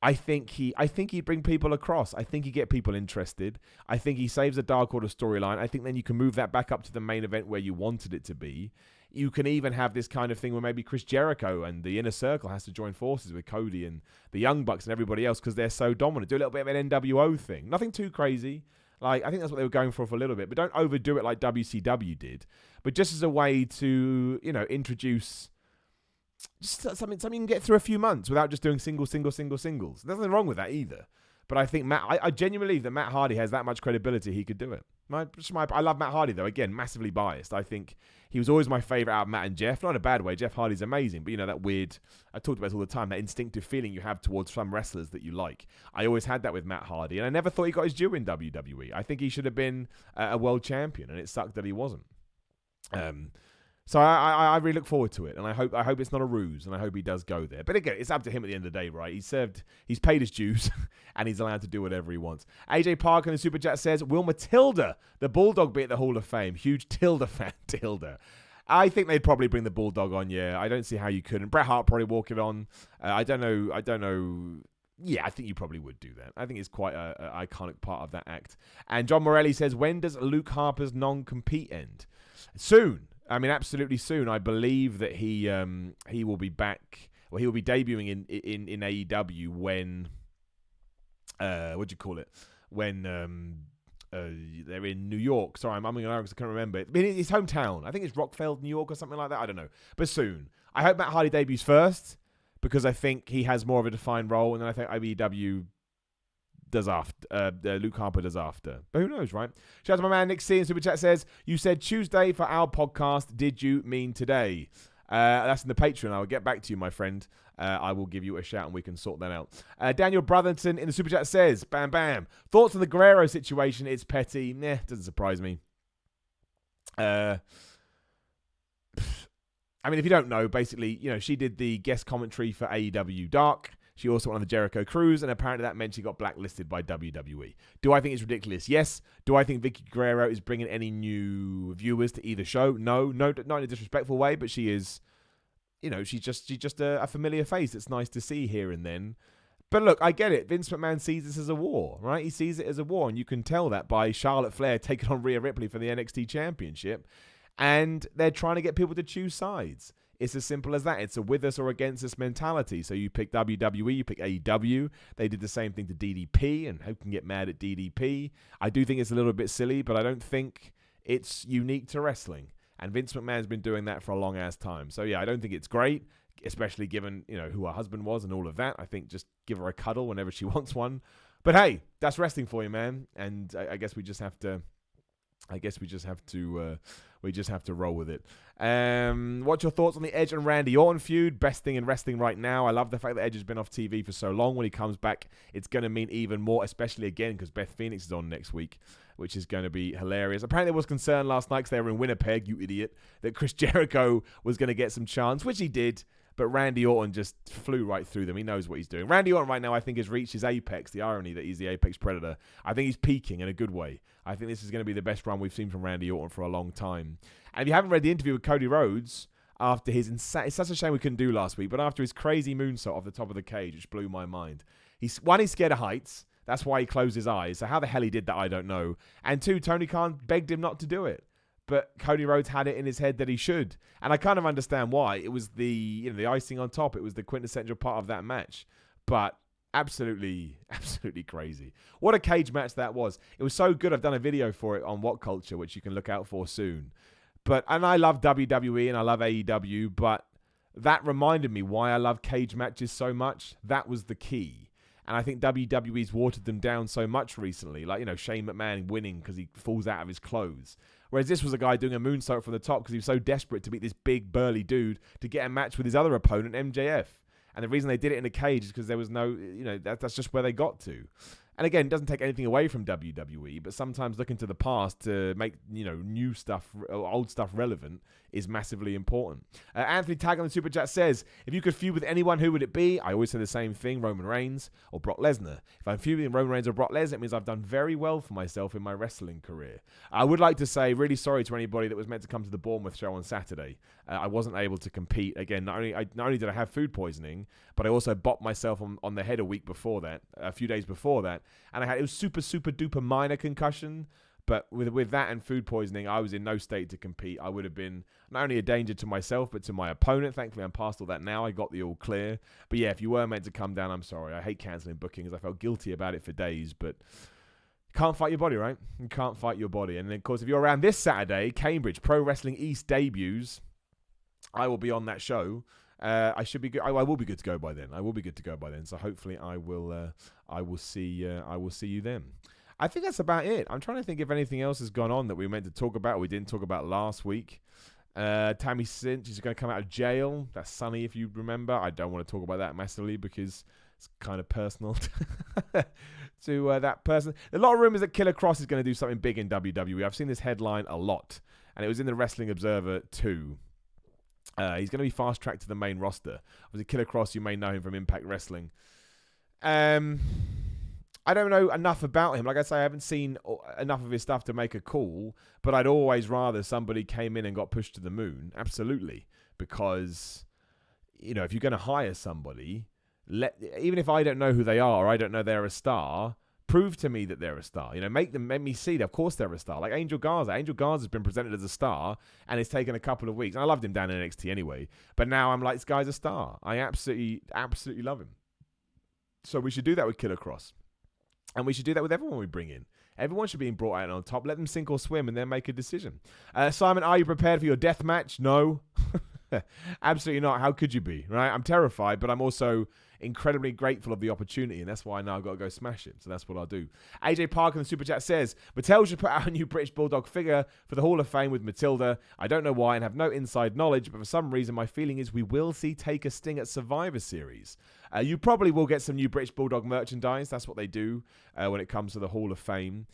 I think he'd bring people across. I think he'd get people interested. I think he saves the Dark Order storyline. I think then you can move that back up to the main event where you wanted it to be. You can even have this kind of thing where maybe Chris Jericho and the Inner Circle has to join forces with Cody and the Young Bucks and everybody else because they're so dominant. Do a little bit of an NWO thing. Nothing too crazy. I think that's what they were going for a little bit. But don't overdo it like WCW did. But just as a way to, introduce just something you can get through a few months without just doing singles. There's nothing wrong with that either. But I think I genuinely believe that Matt Hardy has that much credibility he could do it. I love Matt Hardy, though. Again, massively biased. I think he was always my favourite out of Matt and Jeff. Not in a bad way. Jeff Hardy's amazing. But, that weird, I talked about this all the time, that instinctive feeling you have towards some wrestlers that you like. I always had that with Matt Hardy. And I never thought he got his due in WWE. I think he should have been a world champion. And it sucked that he wasn't. So I really look forward to it, and I hope it's not a ruse, and I hope he does go there. But again, it's up to him at the end of the day, right? He's paid his dues, and he's allowed to do whatever he wants. AJ Parker in the Super Chat says, will Matilda, the Bulldog, be at the Hall of Fame? Huge Tilda fan, Tilda. I think they'd probably bring the Bulldog on, yeah. I don't see how you couldn't. Bret Hart probably walk it on. I don't know. Yeah, I think you probably would do that. I think it's quite an iconic part of that act. And John Morelli says, when does Luke Harper's non-compete end? Soon. I mean, absolutely soon. I believe that he will be back. Well, he will be debuting in AEW when what do you call it? When they're in New York. Sorry, I'm umming and ahhing because I can't remember. I mean, his hometown. I think it's Rockford, New York, or something like that. I don't know, but soon. I hope Matt Hardy debuts first because I think he has more of a defined role, and then I think AEW does after. Luke Harper does after. But who knows, right? Shout out to my man Nick C in Super Chat says, you said Tuesday for our podcast. Did you mean today? That's in the Patreon. I will get back to you, my friend. I will give you a shout and we can sort that out. Daniel Brotherton in the Super Chat says, bam, bam. Thoughts on the Guerrero situation? It's petty. Nah, doesn't surprise me. I mean, if you don't know, basically, she did the guest commentary for AEW Dark. She also went on the Jericho Cruise, and apparently that meant she got blacklisted by WWE. Do I think it's ridiculous? Yes. Do I think Vicky Guerrero is bringing any new viewers to either show? No, not in a disrespectful way, but she is, she's just a familiar face. It's nice to see here and then. But look, I get it. Vince McMahon sees this as a war, right? He sees it as a war, and you can tell that by Charlotte Flair taking on Rhea Ripley for the NXT Championship, and they're trying to get people to choose sides. It's as simple as that. It's a with us or against us mentality. So you pick WWE, you pick AEW. They did the same thing to DDP, and who can get mad at DDP? I do think it's a little bit silly, but I don't think it's unique to wrestling. And Vince McMahon's been doing that for a long ass time. So yeah, I don't think it's great, especially given, who her husband was and all of that. I think just give her a cuddle whenever she wants one. But hey, that's wrestling for you, man. And I guess we just have to we just have to roll with it. What's your thoughts on the Edge and Randy Orton feud? Best thing in wrestling right now. I love the fact that Edge has been off TV for so long. When he comes back, it's going to mean even more, especially again because Beth Phoenix is on next week, which is going to be hilarious. Apparently there was concern last night because they were in Winnipeg, you idiot, that Chris Jericho was going to get some chance, which he did. But Randy Orton just flew right through them. He knows what he's doing. Randy Orton right now, I think, has reached his apex. The irony that he's the apex predator. I think he's peaking in a good way. I think this is going to be the best run we've seen from Randy Orton for a long time. And if you haven't read the interview with Cody Rhodes after his it's such a shame we couldn't do last week, but after his crazy moonsault off the top of the cage, which blew my mind. He's scared of heights. That's why he closed his eyes. So how the hell he did that, I don't know. And two, Tony Khan begged him not to do it. but Cody Rhodes had it in his head that he should. And I kind of understand why. It was the icing on top. It was the quintessential part of that match. But absolutely crazy. What a cage match that was. It was so good. I've done a video for it on What Culture, which you can look out for soon. And I love WWE and I love AEW, but that reminded me why I love cage matches so much. That was the key. And I think WWE's watered them down so much recently. Like, Shane McMahon winning because he falls out of his clothes. Whereas this was a guy doing a moonsault from the top because he was so desperate to beat this big, burly dude to get a match with his other opponent, MJF. And the reason they did it in a cage is because there was no, that's just where they got to. And again, it doesn't take anything away from WWE, but sometimes looking to the past to make, new stuff, old stuff relevant is massively important. Anthony Tag on the Super Chat says, if you could feud with anyone, who would it be? I always say the same thing, Roman Reigns or Brock Lesnar. If I'm feuding Roman Reigns or Brock Lesnar, it means I've done very well for myself in my wrestling career. I would like to say really sorry to anybody that was meant to come to the Bournemouth show on Saturday. I wasn't able to compete. Again, not only did I have food poisoning, but I also bopped myself on the head a few days before that. And it was super, super duper minor concussion. But with that and food poisoning, I was in no state to compete. I would have been not only a danger to myself, but to my opponent. Thankfully, I'm past all that now. I got the all clear. But yeah, if you were meant to come down, I'm sorry. I hate cancelling bookings. I felt guilty about it for days. But you can't fight your body, right? You can't fight your body. And then, of course, if you're around this Saturday, Cambridge Pro Wrestling East debuts. I will be on that show. I should be good. I will be good to go by then. So hopefully, I will see you then. I think that's about it. I'm trying to think if anything else has gone on that we were meant to talk about. We didn't talk about last week. Tammy Cinch is going to come out of jail. That's Sunny, if you remember. I don't want to talk about that massively because it's kind of personal to that person. A lot of rumors that Killer Cross is going to do something big in WWE. I've seen this headline a lot, and it was in the Wrestling Observer too. He's going to be fast-tracked to the main roster. Obviously, Killer Cross, you may know him from Impact Wrestling. I don't know enough about him. Like I say, I haven't seen enough of his stuff to make a call, but I'd always rather somebody came in and got pushed to the moon. Absolutely. Because, if you're going to hire somebody, even if I don't know who they are or I don't know they're a star, prove to me that they're a star. Make me see that, of course, they're a star. Like Angel Garza. Angel Garza's been presented as a star, and it's taken a couple of weeks. And I loved him down in NXT anyway. But now I'm like, this guy's a star. I absolutely love him. So we should do that with Killer Cross. And we should do that with everyone we bring in. Everyone should be brought out on top. Let them sink or swim and then make a decision. Simon, are you prepared for your death match? No. Absolutely not. How could you be, right? I'm terrified, but I'm also incredibly grateful of the opportunity, and that's why now I've got to go smash it. So that's what I'll do. AJ Parker in the Super Chat says, Mattel should put out a new British Bulldog figure for the Hall of Fame with Matilda. I don't know why and have no inside knowledge, but for some reason my feeling is we will see Taker Sting at Survivor Series. You probably will get some new British Bulldog merchandise. That's what they do when it comes to the Hall of Fame.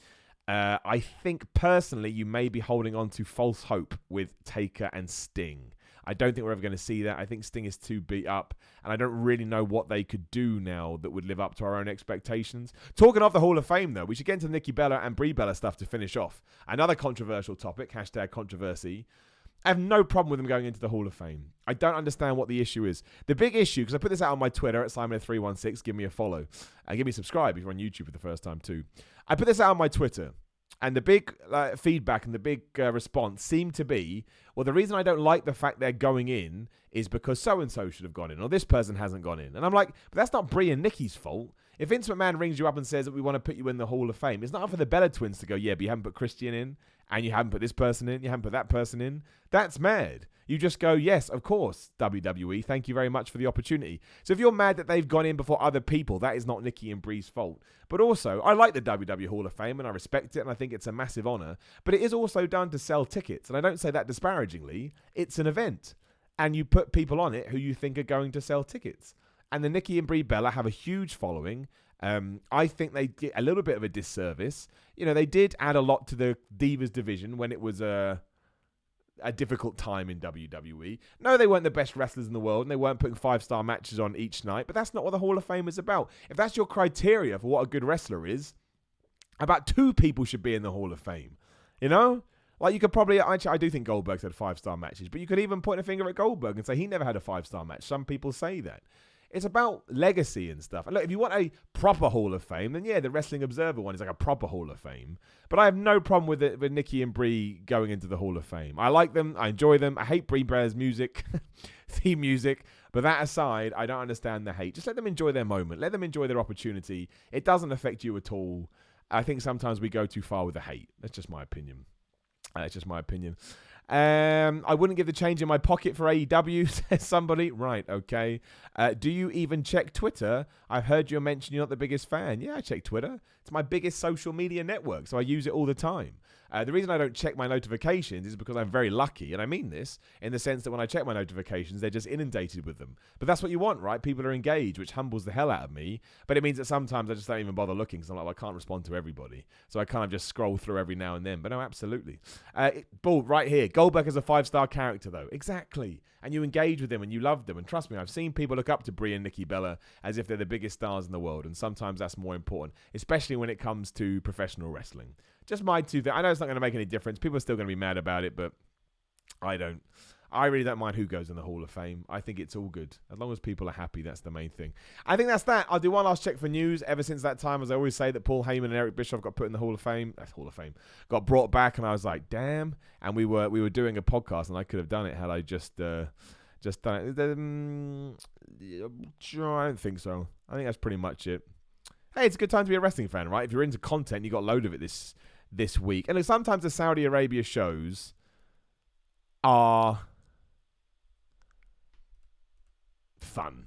I think personally you may be holding on to false hope with Taker and Sting. I don't think we're ever going to see that. I think Sting is too beat up, and I don't really know what they could do now that would live up to our own expectations. Talking of the Hall of Fame, though, we should get into Nikki Bella and Brie Bella stuff to finish off. Another controversial topic, #controversy. I have no problem with them going into the Hall of Fame. I don't understand what the issue is. The big issue, because I put this out on my Twitter at Simon316, give me a follow. Give me a subscribe if you're on YouTube for the first time too. I put this out on my Twitter. And the big feedback and the big response seemed to be, well, the reason I don't like the fact they're going in is because so-and-so should have gone in, or this person hasn't gone in. And I'm like, but that's not Brie and Nikki's fault. If Vince McMahon rings you up and says that we want to put you in the Hall of Fame, it's not up for the Bella twins to go, yeah, but you haven't put Christian in, and you haven't put this person in, you haven't put that person in. That's mad. You just go, yes, of course, WWE, thank you very much for the opportunity. So if you're mad that they've gone in before other people, that is not Nikki and Brie's fault. But also, I like the WWE Hall of Fame, and I respect it, and I think it's a massive honor. But it is also done to sell tickets, and I don't say that disparagingly. It's an event, and you put people on it who you think are going to sell tickets. And the Nikki and Brie Bella have a huge following. I think they did a little bit of a disservice. They did add a lot to the Divas division when it was a difficult time in WWE. No, they weren't the best wrestlers in the world, and they weren't putting 5-star matches on each night, but that's not what the Hall of Fame is about. If that's your criteria for what a good wrestler is, about 2 people should be in the Hall of Fame. Like, you could probably, actually, I do think Goldberg's had 5-star matches, but you could even point a finger at Goldberg and say he never had a 5-star match. Some people say that. It's about legacy and stuff. And look, if you want a proper Hall of Fame, then yeah, the Wrestling Observer one is like a proper Hall of Fame. But I have no problem with it, with Nikki and Brie going into the Hall of Fame. I like them. I enjoy them. I hate Brie Blair's music, theme music. But that aside, I don't understand the hate. Just let them enjoy their moment. Let them enjoy their opportunity. It doesn't affect you at all. I think sometimes we go too far with the hate. That's just my opinion. I wouldn't give the change in my pocket for AEW, says somebody. Right, okay. Do you even check Twitter? I've heard you mention you're not the biggest fan. Yeah, I check Twitter. It's my biggest social media network, so I use it all the time. The reason I don't check my notifications is because I'm very lucky, and I mean this, in the sense that when I check my notifications, they're just inundated with them. But that's what you want, right? People are engaged, which humbles the hell out of me. But it means that sometimes I just don't even bother looking, because I'm like, well, I can't respond to everybody. So I kind of just scroll through every now and then. But no, absolutely. Bull, right here. Goldberg is a 5-star character, though. Exactly. And you engage with them, and you love them. And trust me, I've seen people look up to Brie and Nikki Bella as if they're the biggest stars in the world. And sometimes that's more important, especially when it comes to professional wrestling. Just my two things. I know it's not going to make any difference. People are still going to be mad about it, but I don't. I really don't mind who goes in the Hall of Fame. I think it's all good. As long as people are happy, that's the main thing. I think that's that. I'll do one last check for news. Ever since that time, as I always say, that Paul Heyman and Eric Bischoff got put in the Hall of Fame. That's Hall of Fame. Got brought back, and I was like, damn. And we were doing a podcast, and I could have done it had I just done it. I don't think so. I think that's pretty much it. Hey, it's a good time to be a wrestling fan, right? If you're into content, you got a load of it this week. And sometimes the Saudi Arabia shows are fun.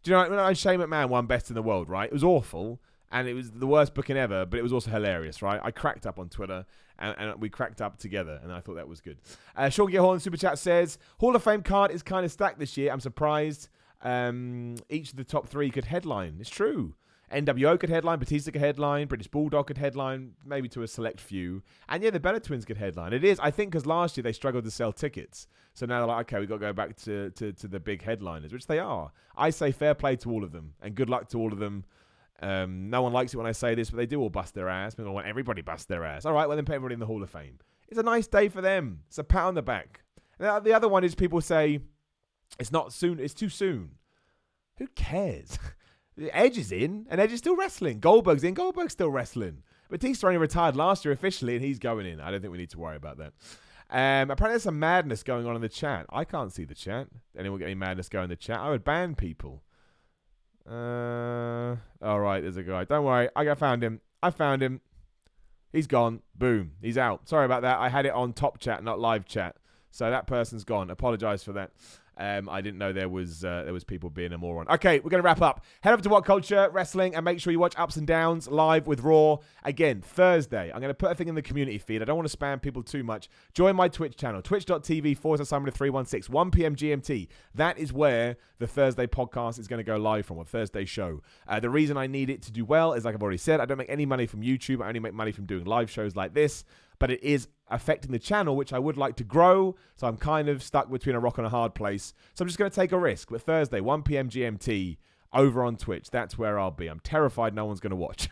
Do you know, when Shane McMahon won Best in the World, right? It was awful, and it was the worst booking ever, but it was also hilarious, right? I cracked up on Twitter, and we cracked up together, and I thought that was good. Sean Gilhorn Super Chat says, Hall of Fame card is kind of stacked this year. I'm surprised each of the top 3 could headline. It's true. NWO could headline, Batista could headline, British Bulldog could headline, maybe to a select few. And yeah, the Bella Twins could headline. It is, I think, because last year they struggled to sell tickets. So now they're like, okay, we've got to go back to the big headliners, which they are. I say fair play to all of them, and good luck to all of them. No one likes it when I say this, but they do all bust their ass. People want everybody bust their ass. All right, well, then put everybody in the Hall of Fame. It's a nice day for them. It's a pat on the back. And the other one is people say, it's not soon, it's too soon. Who cares? Edge is in, and Edge is still wrestling. Goldberg's in, Goldberg's still wrestling. Batista only retired last year officially, and he's going in. I don't think we need to worry about that. Apparently there's some madness going on in the chat. I can't see the chat. Anyone get any madness going in the chat? I would ban people. All right, there's a guy. Don't worry, I found him. He's gone. Boom, he's out. Sorry about that. I had it on top chat, not live chat. So that person's gone. Apologize for that. I didn't know there was people being a moron. Okay, we're going to wrap up. Head over to What Culture Wrestling and make sure you watch Ups and Downs live with Raw. Again, Thursday. I'm going to put a thing in the community feed. I don't want to spam people too much. Join my Twitch channel, twitch.tv/316, 1 p.m. GMT. That is where the Thursday podcast is going to go live from, a Thursday show. The reason I need it to do well is, like I've already said, I don't make any money from YouTube. I only make money from doing live shows like this. But it is affecting the channel, which I would like to grow. So I'm kind of stuck between a rock and a hard place. So I'm just going to take a risk. But Thursday, 1 p.m. GMT, over on Twitch. That's where I'll be. I'm terrified no one's going to watch,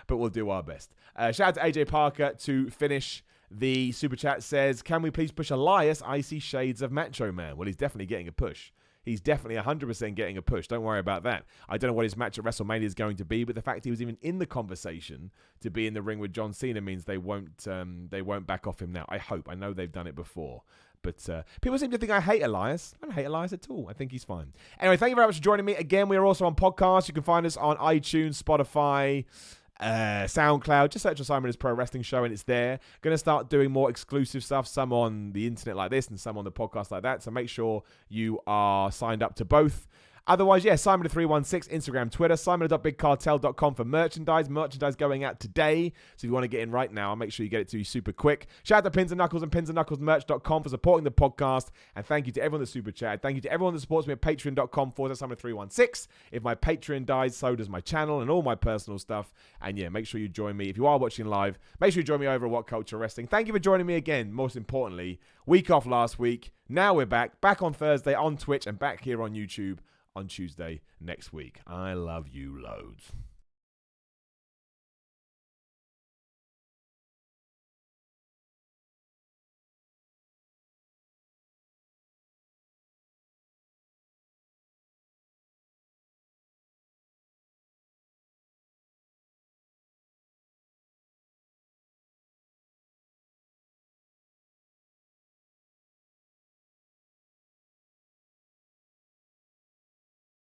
but we'll do our best. Shout out to AJ Parker to finish the super chat. Says, can we please push Elias? I see shades of Macho Man. Well, he's definitely getting a push. He's definitely 100% getting a push. Don't worry about that. I don't know what his match at WrestleMania is going to be, but the fact he was even in the conversation to be in the ring with John Cena means they won't back off him now. I hope. I know they've done it before. But people seem to think I hate Elias. I don't hate Elias at all. I think he's fine. Anyway, thank you very much for joining me. Again, we are also on podcasts. You can find us on iTunes, Spotify, SoundCloud. Just search for Simon Pro Wrestling Show and it's there. Going to start doing more exclusive stuff, some on the internet like this and some on the podcast like that. So make sure you are signed up to both. Otherwise, yeah, Simon316, Instagram, Twitter, simon.bigcartel.com for merchandise going out today. So if you want to get in right now, I'll make sure you get it to you super quick. Shout out to Pins and Knuckles and pinsandknucklesmerch.com for supporting the podcast. And thank you to everyone that super chat. Thank you to everyone that supports me at patreon.com/Simon316. If my Patreon dies, so does my channel and all my personal stuff. And yeah, make sure you join me. If you are watching live, make sure you join me over at What Culture Wrestling. Thank you for joining me again. Most importantly, week off last week. Now we're back on Thursday on Twitch and back here on YouTube on Tuesday next week. I love you loads.